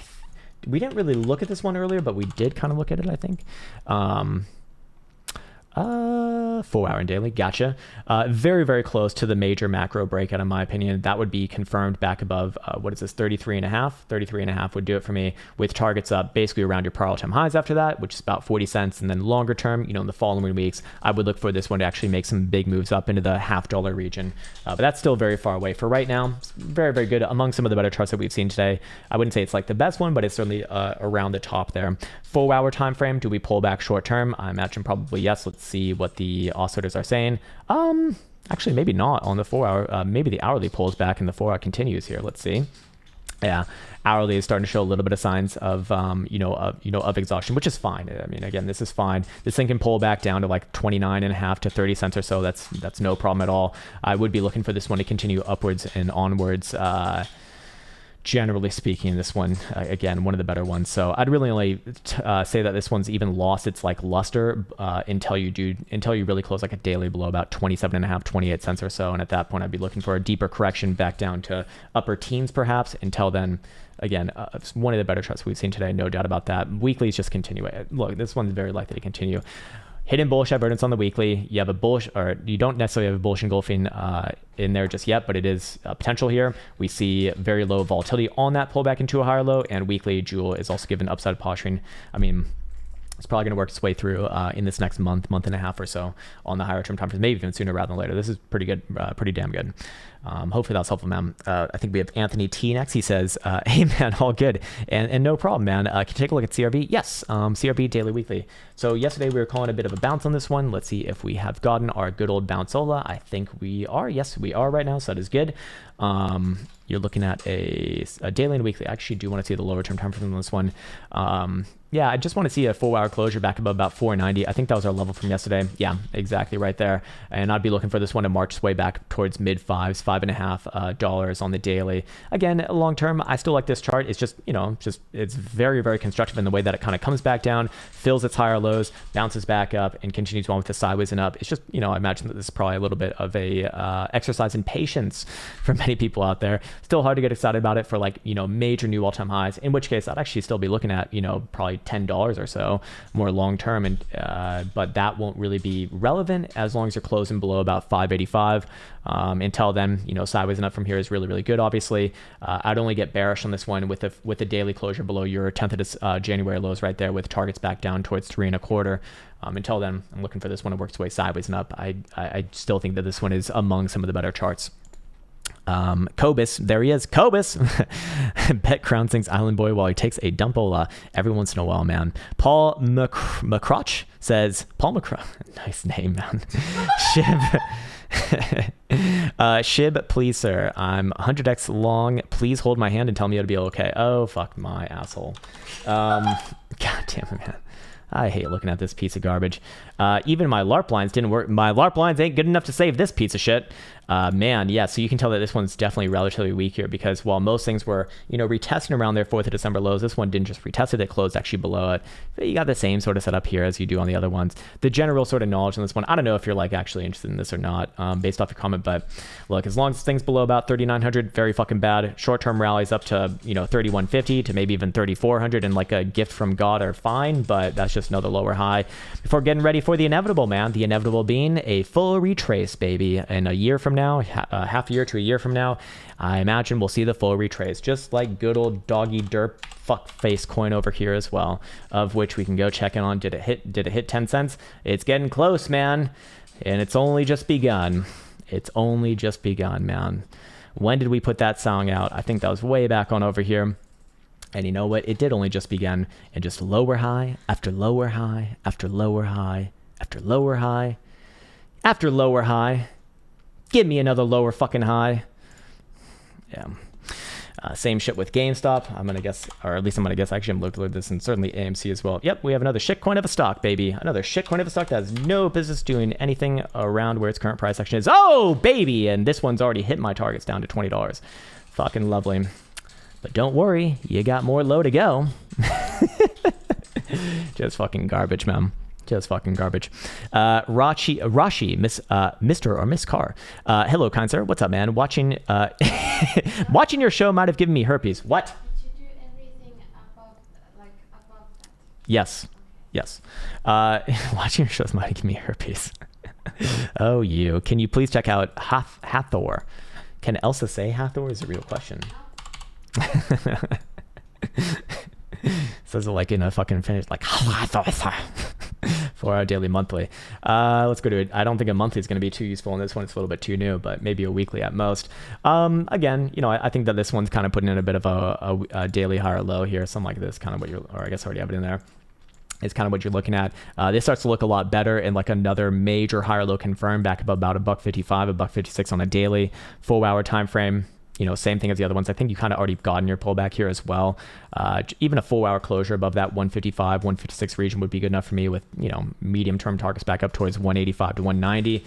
we didn't really look at this one earlier, but we did kind of look at it, I think. 4 hour and daily, gotcha. Very, very close to the major macro breakout in my opinion. That would be confirmed back above, what is this, 33.5? 33.5 would do it for me, with targets up basically around your prior all-time highs after that, which is about 40 cents. And then longer term, you know, in the following weeks, I would look for this one to actually make some big moves up into the $0.50 region. But that's still very far away for right now. It's very, very good among some of the better charts that we've seen today. I wouldn't say it's like the best one, but it's certainly around the top there. 4 hour time frame, do we pull back short term? I imagine probably yes. Let's see what the oscillators are saying. Actually, maybe not on the 4 hour. Maybe the hourly pulls back and the 4 hour continues here. Let's see. Yeah, hourly is starting to show a little bit of signs of of exhaustion, which is fine. I mean, again, this is fine. This thing can pull back down to like 29.5 to 30 cents or so. That's no problem at all. I would be looking for this one to continue upwards and onwards. Generally speaking, this one, again, one of the better ones. So I'd really only say that this one's even lost its like luster until you really close like a daily below about 27.5, 28 cents or so. And at that point, I'd be looking for a deeper correction back down to upper teens, perhaps. Until then, again, it's one of the better charts we've seen today, no doubt about that. Weekly is just continuing. Look, this one's very likely to continue. Hidden bullish divergence on the weekly. You have a bullish, or you don't necessarily have a bullish engulfing in there just yet, but it is potential here. We see very low volatility on that pullback into a higher low, and weekly Jewel is also given upside posturing. I mean, it's probably going to work its way through in this next month and a half or so on the higher term time frames, maybe even sooner rather than later. This is pretty good, pretty damn good. Hopefully that's helpful, man. I think we have Anthony T next. He says, hey man, all good. And no problem, man. Can you take a look at CRV? Yes, CRV daily, weekly. So yesterday we were calling a bit of a bounce on this one. Let's see if we have gotten our good old bounceola. I think we are. Yes, we are right now. So that is good. you're looking at a daily and weekly. I actually do want to see the lower term time frame on this one. Yeah, I just want to see a 4-hour closure back above about 490. I think that was our level from yesterday. Yeah, exactly right there. And I'd be looking for this one to march its way back towards mid fives, $5.50 on the daily. Again, long term, I still like this chart. It's just, it's very, very constructive in the way that it kind of comes back down, fills its higher lows, bounces back up, and continues on with the sideways and up. It's just, I imagine that this is probably a little bit of a exercise in patience for many people out there. Still hard to get excited about it for major new all-time highs, in which case I'd actually still be looking at, probably $10 or so more long term, and but that won't really be relevant as long as you're closing below about 585. Until then, sideways and up from here is really, really good. Obviously, I'd only get bearish on this one with a daily closure below your 10th of January lows right there, with targets back down towards 3.25. Until then, I'm looking for this one to work its way sideways and up. I still think that this one is among some of the better charts. Cobus, there he is. Cobus. Bet Krown sings Island Boy while he takes a dumpola every once in a while, man. Paul McCrotch says, Paul McCrotch, nice name, man. Shib, please, sir. I'm 100x long. Please hold my hand and tell me it'll be okay. Oh, fuck my asshole. God damn it, man. I hate looking at this piece of garbage. Even my LARP lines didn't work. My LARP lines ain't good enough to save this piece of shit. Man, yeah, so you can tell that this one's definitely relatively weak here, because while most things were, retesting around their 4th of December lows, this one didn't just retest it, it closed actually below it. But you got the same sort of setup here as you do on the other ones. The general sort of knowledge on this one, I don't know if you're actually interested in this or not, based off your comment, but look, as long as things below about 3,900, very fucking bad. Short-term rallies up to, 3,150 to maybe even 3,400 and a gift from God are fine, but that's just another lower high before getting ready for the inevitable, man. The inevitable being a full retrace, baby. In a year from now, half a year to a year from now, I imagine we'll see the full retrace, just like good old doggy derp fuck face coin over here as well, of which we can go check in on. Did it hit 10 cents? It's getting close, man, and it's only just begun. It's only just begun, man. When did we put that song out? I think that was way back on over here. And you know what? It did only just begin, and just lower high after lower high after lower high after lower high after lower high. Give me another lower fucking high. Yeah. Same shit with GameStop. I'm gonna guess, or at least I'm gonna guess. Actually, I'm looking at this, and certainly AMC as well. Yep, we have another shitcoin of a stock, baby. Another shitcoin of a stock that has no business doing anything around where its current price action is. Oh, baby! And this one's already hit my targets down to $20. Fucking lovely. But don't worry, you got more low to go. Just fucking garbage, man. Just fucking garbage. Rashi, Mr. or Miss Carr. Hello, kind sir. What's up, man? Watching your show might have given me herpes. What?
Did you do everything above that?
Yes. Yes. Watching your shows might have given me herpes. Oh, you. Can you please check out Hathor? Can Elsa say Hathor is a real question? Says it in a fucking finish, 4-hour daily monthly. Let's go to it. I don't think a monthly is going to be too useful on this one. It's a little bit too new, but maybe a weekly at most. Again, I think that this one's kind of putting in a bit of a daily higher low here, something like this, kind of what or I guess I already have it in there. It's kind of what you're looking at. This starts to look a lot better, and another major higher low confirmed back up about $1.55, $1.56 on a daily 4-hour time frame. Same thing as the other ones. I think you kind of already gotten your pullback here as well. Even a 4-hour closure above that 155, 156 region would be good enough for me, with, medium-term targets back up towards 185 to 190.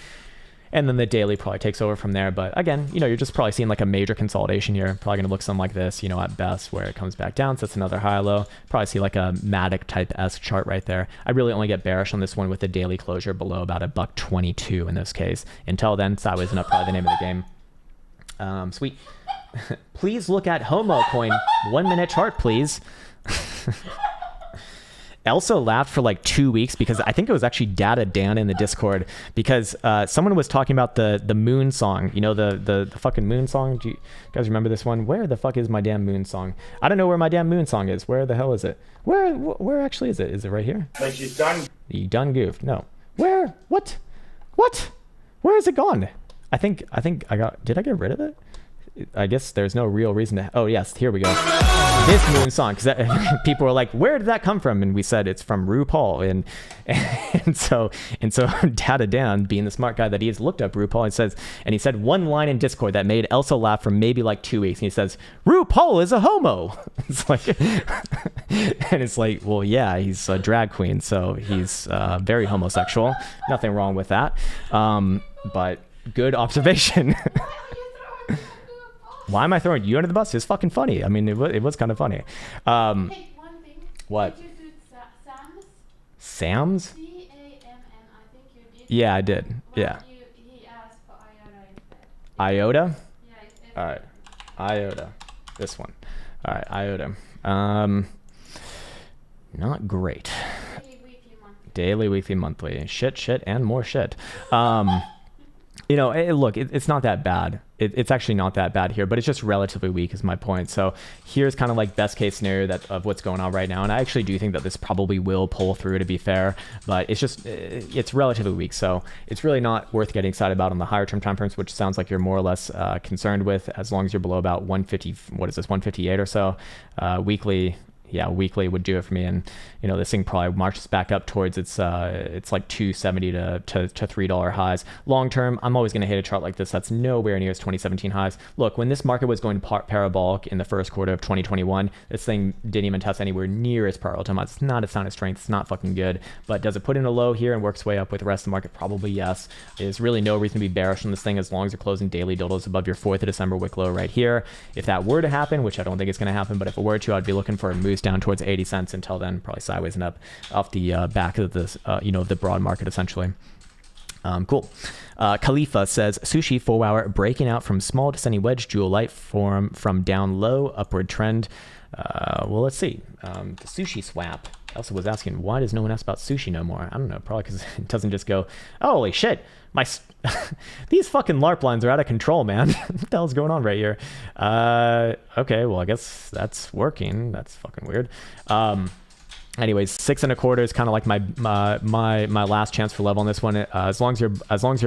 And then the daily probably takes over from there. But again, you're just probably seeing a major consolidation here. Probably going to look something like this, at best, where it comes back down. So that's another high low. Probably see a Matic type-esque chart right there. I really only get bearish on this one with the daily closure below about $1.22 in this case. Until then, sideways and up, probably the name of the game. Sweet. Please look at Homo coin. 1 minute chart, please. Elsa laughed for 2 weeks because I think it was actually Data Dan in the Discord, because someone was talking about the moon song. The fucking moon song. Do you guys remember this one? Where the fuck is my damn moon song? I don't know where my damn moon song is. Where the hell is it? Where actually is it? Is it right here?
Like you done.
You done goofed. No. Where? What? Where is it gone? I think I got. Did I get rid of it? I guess there's no real reason to. Oh yes, here we go. This moon song, because people were like, "Where did that come from?" And we said it's from RuPaul, and so Data Dan, being the smart guy that he is, looked up RuPaul and he said one line in Discord that made Elsa laugh for maybe like 2 weeks, and he says, "RuPaul is a homo." It's like, and it's like, well, yeah, he's a drag queen, so he's very homosexual. Nothing wrong with that, but good observation. Why am I throwing you under the bus? It's fucking funny. I mean, it was kind of funny.
Hey, one thing.
What?
Did you do Sam's?
Sam's?
SAMM, I think you did.
Yeah, I did.
Well,
Yeah.
He asked for IOTA instead.
IOTA?
Yeah.
All right. IOTA. This one. All right. IOTA. Not great. Daily, weekly, monthly. Shit, and more shit. You know, look, it's not that bad. It's actually not that bad here, but it's just relatively weak is my point. So here's kind of like best case scenario of what's going on right now. And I actually do think that this probably will pull through, to be fair, but it's relatively weak. So it's really not worth getting excited about on the higher term timeframes, which sounds like you're more or less concerned with, as long as you're below about 150, what is this, 158 or so. Weekly. Yeah, weekly would do it for me, and you know, this thing probably marches back up towards it's like 270 to $3 highs. Long term, I'm always going to hit a chart like this that's nowhere near its 2017 highs. Look, when this market was going parabolic in the first quarter of 2021, this thing didn't even test anywhere near its prior all-time highs. It's not a sign of strength. It's not fucking good. But does it put in a low here and work its way up with the rest of the market? Probably yes. There's really no reason to be bearish on this thing as long as you're closing daily dildos above your 4th of December wick low right here. If that were to happen, which I don't think it's going to happen, but if it were to, I'd be looking for a moose down towards 80 cents. Until then, probably sideways and up off the back of this, the broad market essentially. Cool. Khalifa says sushi 4 hour breaking out from small descending wedge jewel light form from down low upward trend. Well, let's see. The sushi swap. Elsa was asking, why does no one ask about sushi no more? I don't know, probably because it doesn't just go, oh, holy shit, these fucking LARP lines are out of control, man. What the hell's going on right here? Okay, well, I guess that's working. That's fucking weird. Anyways, 6 1/4 is kind of like my last chance for level on this one. As long as you're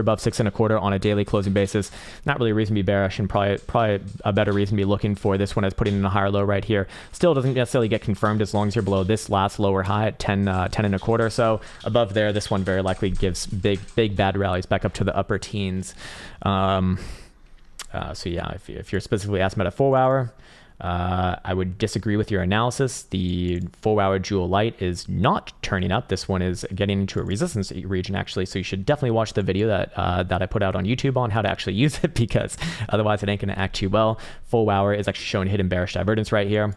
above 6 1/4 on a daily closing basis, not really a reason to be bearish, and probably a better reason to be looking for this one as putting in a higher low right here. Still doesn't necessarily get confirmed as long as you're below this last lower high at 10 1/4. So above there, this one very likely gives big bad rallies back up to the upper teens. So yeah, if you're specifically asking about a 4 hour. I would disagree with your analysis. The 4 hour jewel light is not turning up. This one is getting into a resistance region actually. So you should definitely watch the video that I put out on YouTube on how to actually use it, because otherwise it ain't going to act too well. 4 hour is actually showing hidden bearish divergence right here.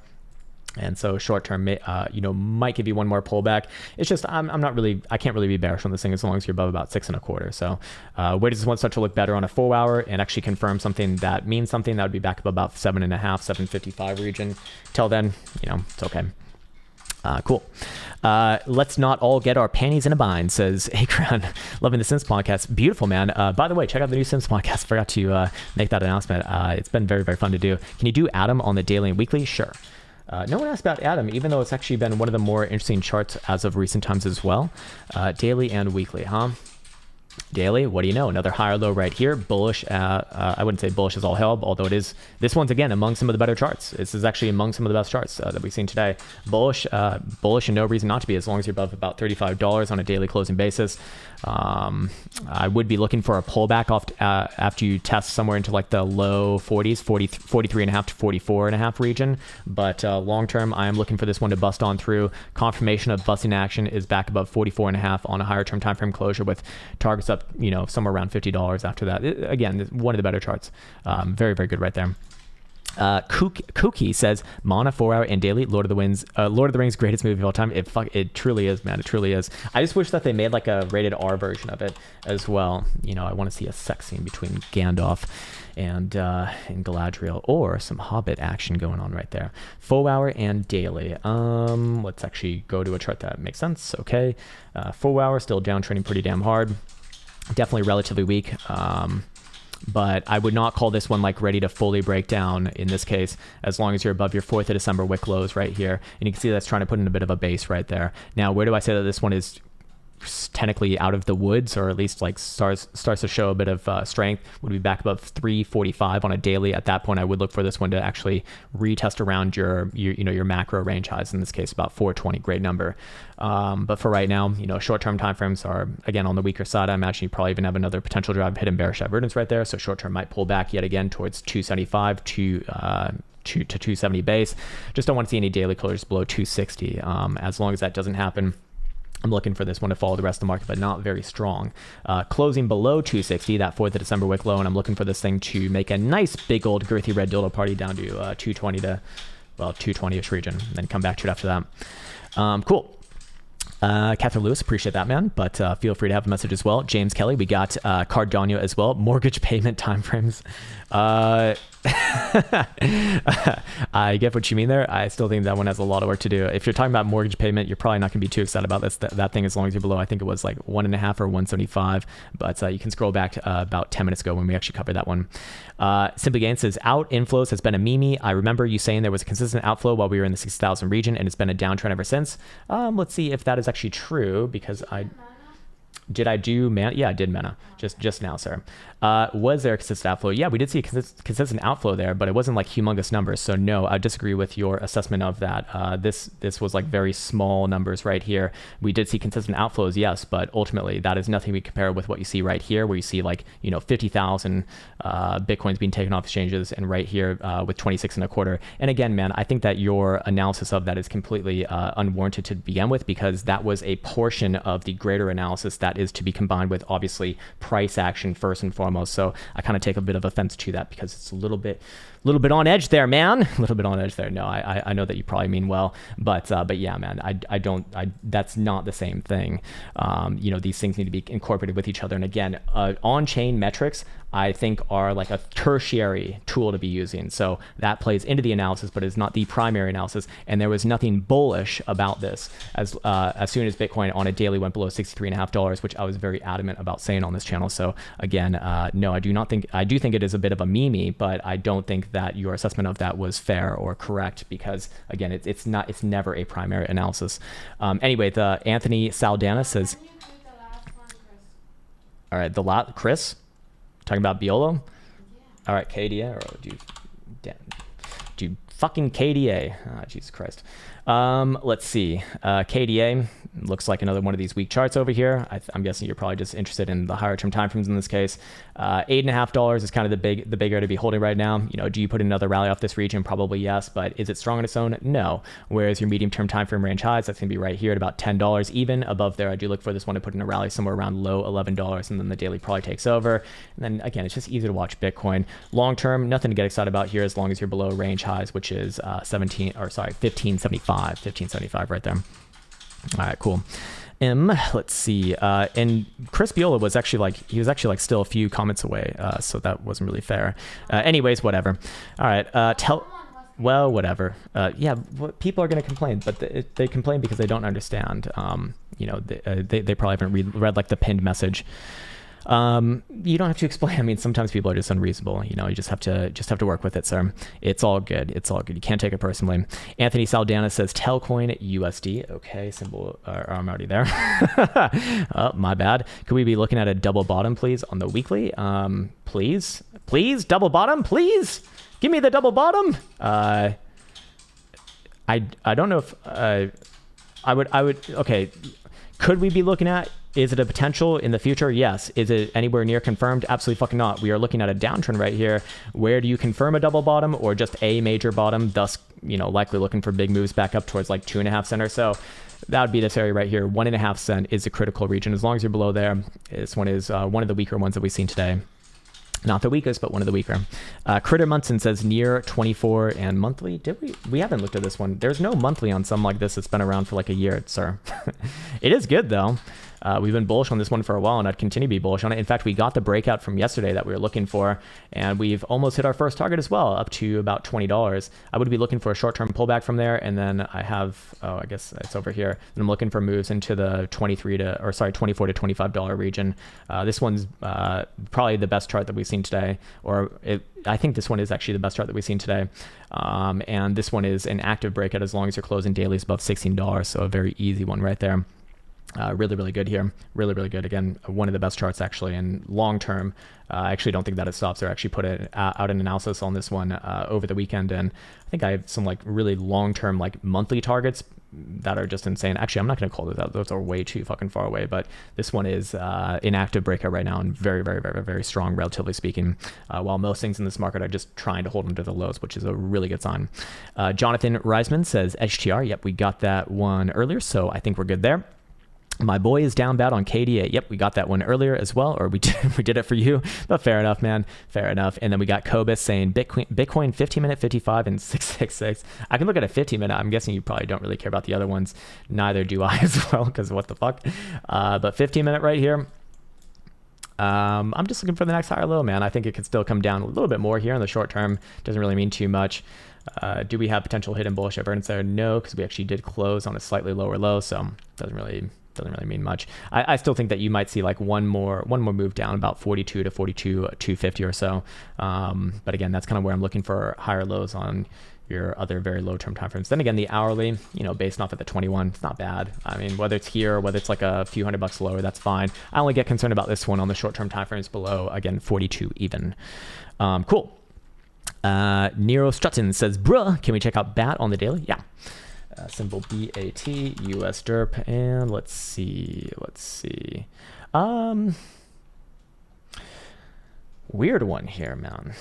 And so short term, might give you one more pullback. It's just I can't really be bearish on this thing as long as you're above about 6 1/4. So where does this one start to look better on a 4 hour and actually confirm something that means something? That would be back up about 7.5, 755 region. Till then, it's okay. Cool. Let's not all get our panties in a bind, says Hey Krown. Loving the Sims podcast. Beautiful, man. By the way, check out the new Sims podcast. Forgot to make that announcement. It's been very, very fun to do. Can you do Atom on the daily and weekly? Sure. No one asked about Atom, even though it's actually been one of the more interesting charts as of recent times as well. Daily and weekly, huh? Daily, what do you know? Another higher low right here. Bullish. I wouldn't say bullish is all hell, although it is. This one's again among some of the better charts. This is actually among some of the best charts that we've seen today. Bullish, and no reason not to be, as long as you're above about $35 on a daily closing basis. I would be looking for a pullback off after you test somewhere into like the low 40s, 43.5 to 44.5 region. But long term, I am looking for this one to bust on through. Confirmation of busting action is back above 44.5 on a higher term time frame closure, with targets up, somewhere around $50 after that. Again, one of the better charts. Very, very good right there. Kooky says Mana 4 hour and daily Lord of the Rings greatest movie of all time. It truly is, man. It truly is. I just wish that they made like a rated R version of it as well. I want to see a sex scene between Gandalf and Galadriel, or some Hobbit action going on right there. 4 hour and daily. Let's actually go to a chart that makes sense. Okay. 4 hour still downtrending pretty damn hard. Definitely relatively weak. But I would not call this one like ready to fully break down in this case, as long as you're above your 4th of December wick lows right here. And you can see that's trying to put in a bit of a base right there. Now, where do I say that this one is technically out of the woods, or at least like starts to show a bit of strength, would be back above 345 on a daily. At that point, I would look for this one to actually retest around your macro range highs, in this case about 420. Great number. But for right now, short-term timeframes are again on the weaker side. I imagine you probably even have another potential drive hidden bearish divergence right there, so short-term might pull back yet again towards 275 to 270 base. Just don't want to see any daily closures below 260. As long as that doesn't happen, I'm looking for this one to follow the rest of the market, but not very strong. Closing below 260, that 4th of December wick low, and I'm looking for this thing to make a nice big old girthy red dildo party down to 220 to, well, 220-ish region, and then come back to it after that. Cool. Catherine Lewis, appreciate that, man, but feel free to have a message as well. James Kelly, we got Cardano as well. Mortgage payment timeframes. I get what you mean there. I still think that one has a lot of work to do. If you're talking about mortgage payment, you're probably not going to be too excited about this. That thing, as long as you're below, I think it was like 1.5 or 175, but you can scroll back about 10 minutes ago when we actually covered that one. Simply Gain says, out inflows has been a meme. I remember you saying there was a consistent outflow while we were in the 60,000 region, and it's been a downtrend ever since. Let's see if that is actually true, because did I do mana? Yeah, I did mana just now, sir. Was there a consistent outflow? Yeah, we did see a consistent outflow there, but it wasn't like humongous numbers. So no, I disagree with your assessment of that. This was like very small numbers right here. We did see consistent outflows, yes, but ultimately that is nothing we compare with what you see right here, where you see like 50,000 Bitcoins being taken off exchanges, and right here with 26.25. And again, man, I think that your analysis of that is completely unwarranted to begin with, because that was a portion of the greater analysis that is to be combined with obviously price action first and foremost. So I kind of take a bit of offense to that, because it's a little bit on edge there, man. A little bit on edge there. No, I know that you probably mean well, but yeah, man, I don't, that's not the same thing. These things need to be incorporated with each other. And again, on-chain metrics, I think, are like a tertiary tool to be using. So that plays into the analysis, but is not the primary analysis. And there was nothing bullish about this as soon as Bitcoin on a daily went below $63.50, which I was very adamant about saying on this channel. So again, no, I do think it is a bit of a meme, but I don't think that your assessment of that was fair or correct, because again, it's never a primary analysis. Anyway, the Anthony Saldana says, all right, Chris, talking about Biolo? Yeah. All right, KDA, or do fucking KDA. Oh, Jesus Christ. Let's see. KDA looks like another one of these weak charts over here. I'm guessing you're probably just interested in the higher term timeframes in this case. $8.50 is kind of the bigger to be holding right now. Do you put another rally off this region? Probably yes, but is it strong on its own? No. Whereas your medium term timeframe range highs, that's gonna be right here at about $10. Even above there, I do look for this one to put in a rally somewhere around low $11, and then the daily probably takes over. And then again, it's just easy to watch Bitcoin. Long term, nothing to get excited about here as long as you're below range highs, which is 1575 right there. All right, cool. Let's see. And Chris Biola was actually still a few comments away, so that wasn't really fair. Anyways, whatever. All right. Well, whatever. Yeah, people are going to complain, but they complain because they don't understand. They probably haven't read like the pinned message. You don't have to explain. I mean, sometimes people are just unreasonable. You just have to work with it, sir. It's all good. You can't take it personally. Anthony Saldana says Telcoin USD. Okay, symbol. I'm already there. Oh, my bad. Could we be looking at a double bottom, please, on the weekly? Please, double bottom, please. Give me the double bottom. I don't know if I would. Okay. Could we be looking at? Is it a potential in the future? Yes. Is it anywhere near confirmed? Absolutely fucking not. We are looking at a downtrend right here. Where do you confirm a double bottom or just a major bottom? Thus, likely looking for big moves back up towards like 2.5 cent or so. That would be this area right here. 1.5 cent is a critical region. As long as you're below there, this one is one of the weaker ones that we've seen today. Not the weakest, but one of the weaker. Critter Munson says near 24 and monthly. We haven't looked at this one. There's no monthly on some like this. It's been around for like a year, sir. It is good though. We've been bullish on this one for a while, and I'd continue to be bullish on it. In fact, we got the breakout from yesterday that we were looking for, and we've almost hit our first target as well, up to about $20. I would be looking for a short-term pullback from there, and then I have, I guess it's over here. And I'm looking for moves into the $24 to $25 region. This one's probably the best chart that we've seen today, I think this one is actually the best chart that we've seen today. And this one is an active breakout as long as you're closing dailies above $16, so a very easy one right there. Really, really good here. Really, really good. Again, one of the best charts actually. And long term, I actually don't think that it stops there. I actually put it out an analysis on this one over the weekend, and I think I have some like really long term like monthly targets that are just insane. Actually, I'm not going to call those out. Those are way too fucking far away. But this one is in active breakout right now and very, very, very, very strong, relatively speaking. While most things in this market are just trying to hold them to the lows, which is a really good sign. Jonathan Reisman says HTR. Yep, we got that one earlier, so I think we're good there. My boy is down bad on KDA. Yep, we got that one earlier as well, or we did it for you, but fair enough, man. Fair enough. And then we got Kobus saying Bitcoin 15-minute, 55, and 666. I can look at a 15-minute. I'm guessing you probably don't really care about the other ones. Neither do I as well, because what the fuck. But 15-minute right here. I'm just looking for the next higher low, man. I think it could still come down a little bit more here in the short term. Doesn't really mean too much. Do we have potential hidden bullish evidence there? No, because we actually did close on a slightly lower low, so doesn't really mean much. I still think that you might see like one more move down, about 42 to 250 or so. But again, that's kind of where I'm looking for higher lows on your other very low term timeframes. Then again, the hourly, based off of the 21, it's not bad. I mean, whether it's here or whether it's like a few $100 lower, that's fine. I only get concerned about this one on the short term timeframes below, again, 42 even. Cool. Nero Strutton says, bruh, can we check out BAT on the daily? Yeah. Symbol BAT, US derp, and let's see. Weird one here, man.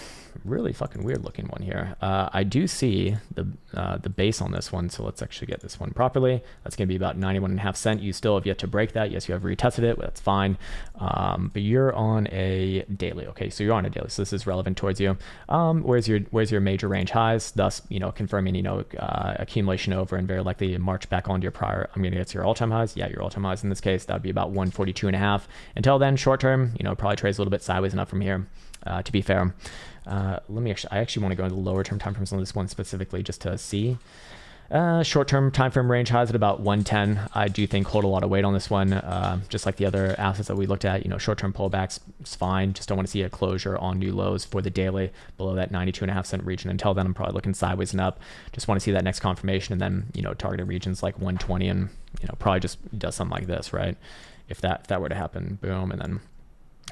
Really fucking weird looking one here. I do see the base on this one, so let's actually get this one properly. That's going to be about 91.5 cents. You still have yet to break that. Yes, you have retested it. That's fine. But you're on a daily. Okay, so you're on a daily, so this is relevant towards you. Where's your major range highs? Thus, confirming accumulation over and very likely a march back onto your prior. I'm going to get to your all-time highs. Yeah, your all-time highs in this case, that would be about 142.5. Until then, short term, probably trades a little bit sideways and up from here. To be fair. I actually want to go into the lower term time frames on this one specifically just to see. Short term time frame range highs at about 110. I do think hold a lot of weight on this one, just like the other assets that we looked at. Short term pullbacks is fine. Just don't want to see a closure on new lows for the daily below that 92.5 cent region. Until then, I'm probably looking sideways and up. Just want to see that next confirmation, and then targeted regions like 120, and probably just does something like this, right? If that were to happen, boom, and then.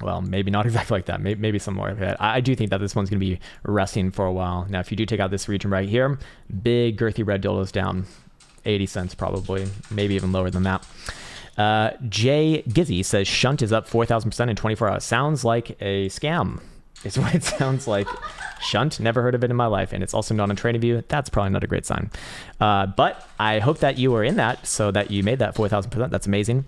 Well, maybe not exactly like that. Maybe some more of that. I do think that this one's going to be resting for a while. Now, if you do take out this region right here, big girthy red dildos down 80 cents probably, maybe even lower than that. Jay Gizzy says Shunt is up 4,000% in 24 hours. Sounds like a scam is what it sounds like. Shunt, never heard of it in my life, and it's also not on TradingView. That's probably not a great sign. But I hope that you were in that so that you made that 4,000%. That's amazing.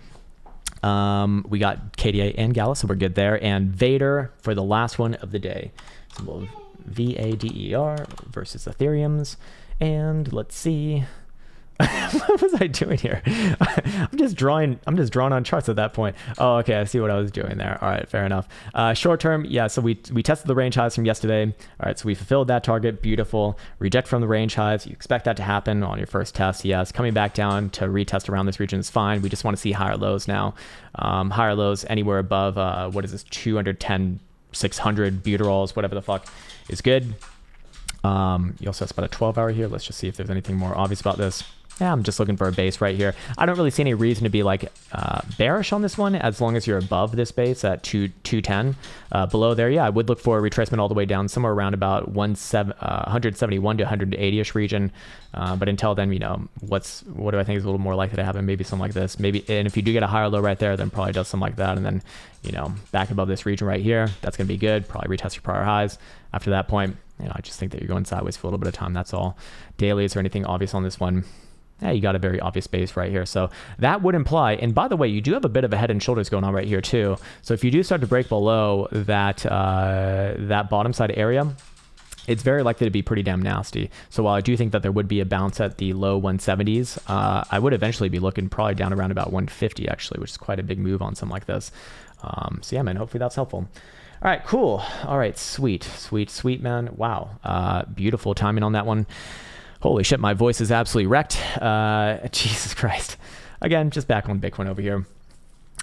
We got KDA and Gala, so we're good there. And Vader for the last one of the day. Symbol VADER versus Ethereum's. And let's see. What was I doing here? I'm just drawing on charts at that point. Oh, okay, I see what I was doing there. All right, fair enough. Short term, yeah, so we tested the range highs from yesterday. All right, so we fulfilled that target. Beautiful. Reject from the range highs. You expect that to happen on your first test. Yes, coming back down to retest around this region is fine. We just want to see higher lows now. Higher lows anywhere above, what is this, 210, 600 butyrols, whatever the fuck is good. You also have about a 12-hour here. Let's just see if there's anything more obvious about this. Yeah, I'm just looking for a base right here. I don't really see any reason to be like bearish on this one as long as you're above this base at 210. Below there, yeah, I would look for a retracement all the way down somewhere around about 171 to 180-ish region. But until then, what do I think is a little more likely to happen? Maybe something like this. Maybe, and if you do get a higher low right there, then probably does something like that. And then, back above this region right here, that's going to be good. Probably retest your prior highs. After that point, I just think that you're going sideways for a little bit of time. That's all. Dailies or anything obvious on this one? Yeah, you got a very obvious base right here. So that would imply, and by the way, you do have a bit of a head and shoulders going on right here too. So if you do start to break below that bottom side area, it's very likely to be pretty damn nasty. So while I do think that there would be a bounce at the low 170s, I would eventually be looking probably down around about 150 actually, which is quite a big move on something like this. So yeah, man, hopefully that's helpful. All right, cool. All right, sweet, man. Wow, beautiful timing on that one. Holy shit, my voice is absolutely wrecked. Jesus Christ. Again, just back on Bitcoin over here.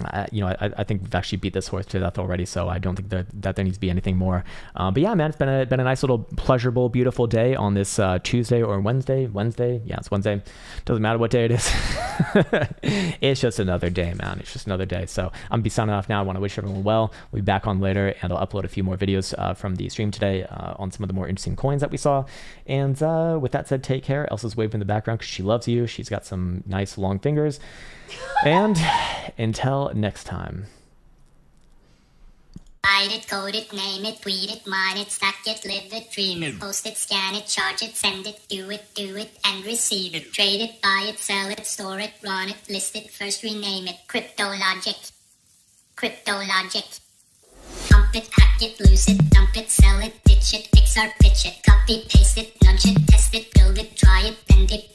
I think we've actually beat this horse to death already, so I don't think that there needs to be anything more. But yeah, man, it's been a nice little pleasurable, beautiful day on this Tuesday or Wednesday. Yeah, it's Wednesday. Doesn't matter what day it is. It's just another day, man. It's just another day. So I'm gonna be signing off now. I want to wish everyone well. We'll be back on later, and I'll upload a few more videos from the stream today on some of the more interesting coins that we saw. And with that said, take care. Elsa's waving in the background because she loves you. She's got some nice long fingers. And until next time.
Write it, code it, name it, tweet it, mine it, stack it, live it, dream it, post it, scan it, charge it, send it, do it, and receive it. Trade it, buy it, sell it, store it, run it, list it, first rename it. Crypto logic. Pump it, hack it, lose it, dump it, sell it, ditch it, fix or pitch it, copy, paste it, launch it, test it, build it, try it, bend it,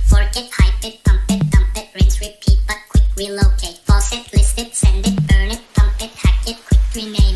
fork it, hype it, pump it, dump it, rinse, repeat, but quick relocate. Pause it, list it, send it, burn it, pump it, hack it, quick rename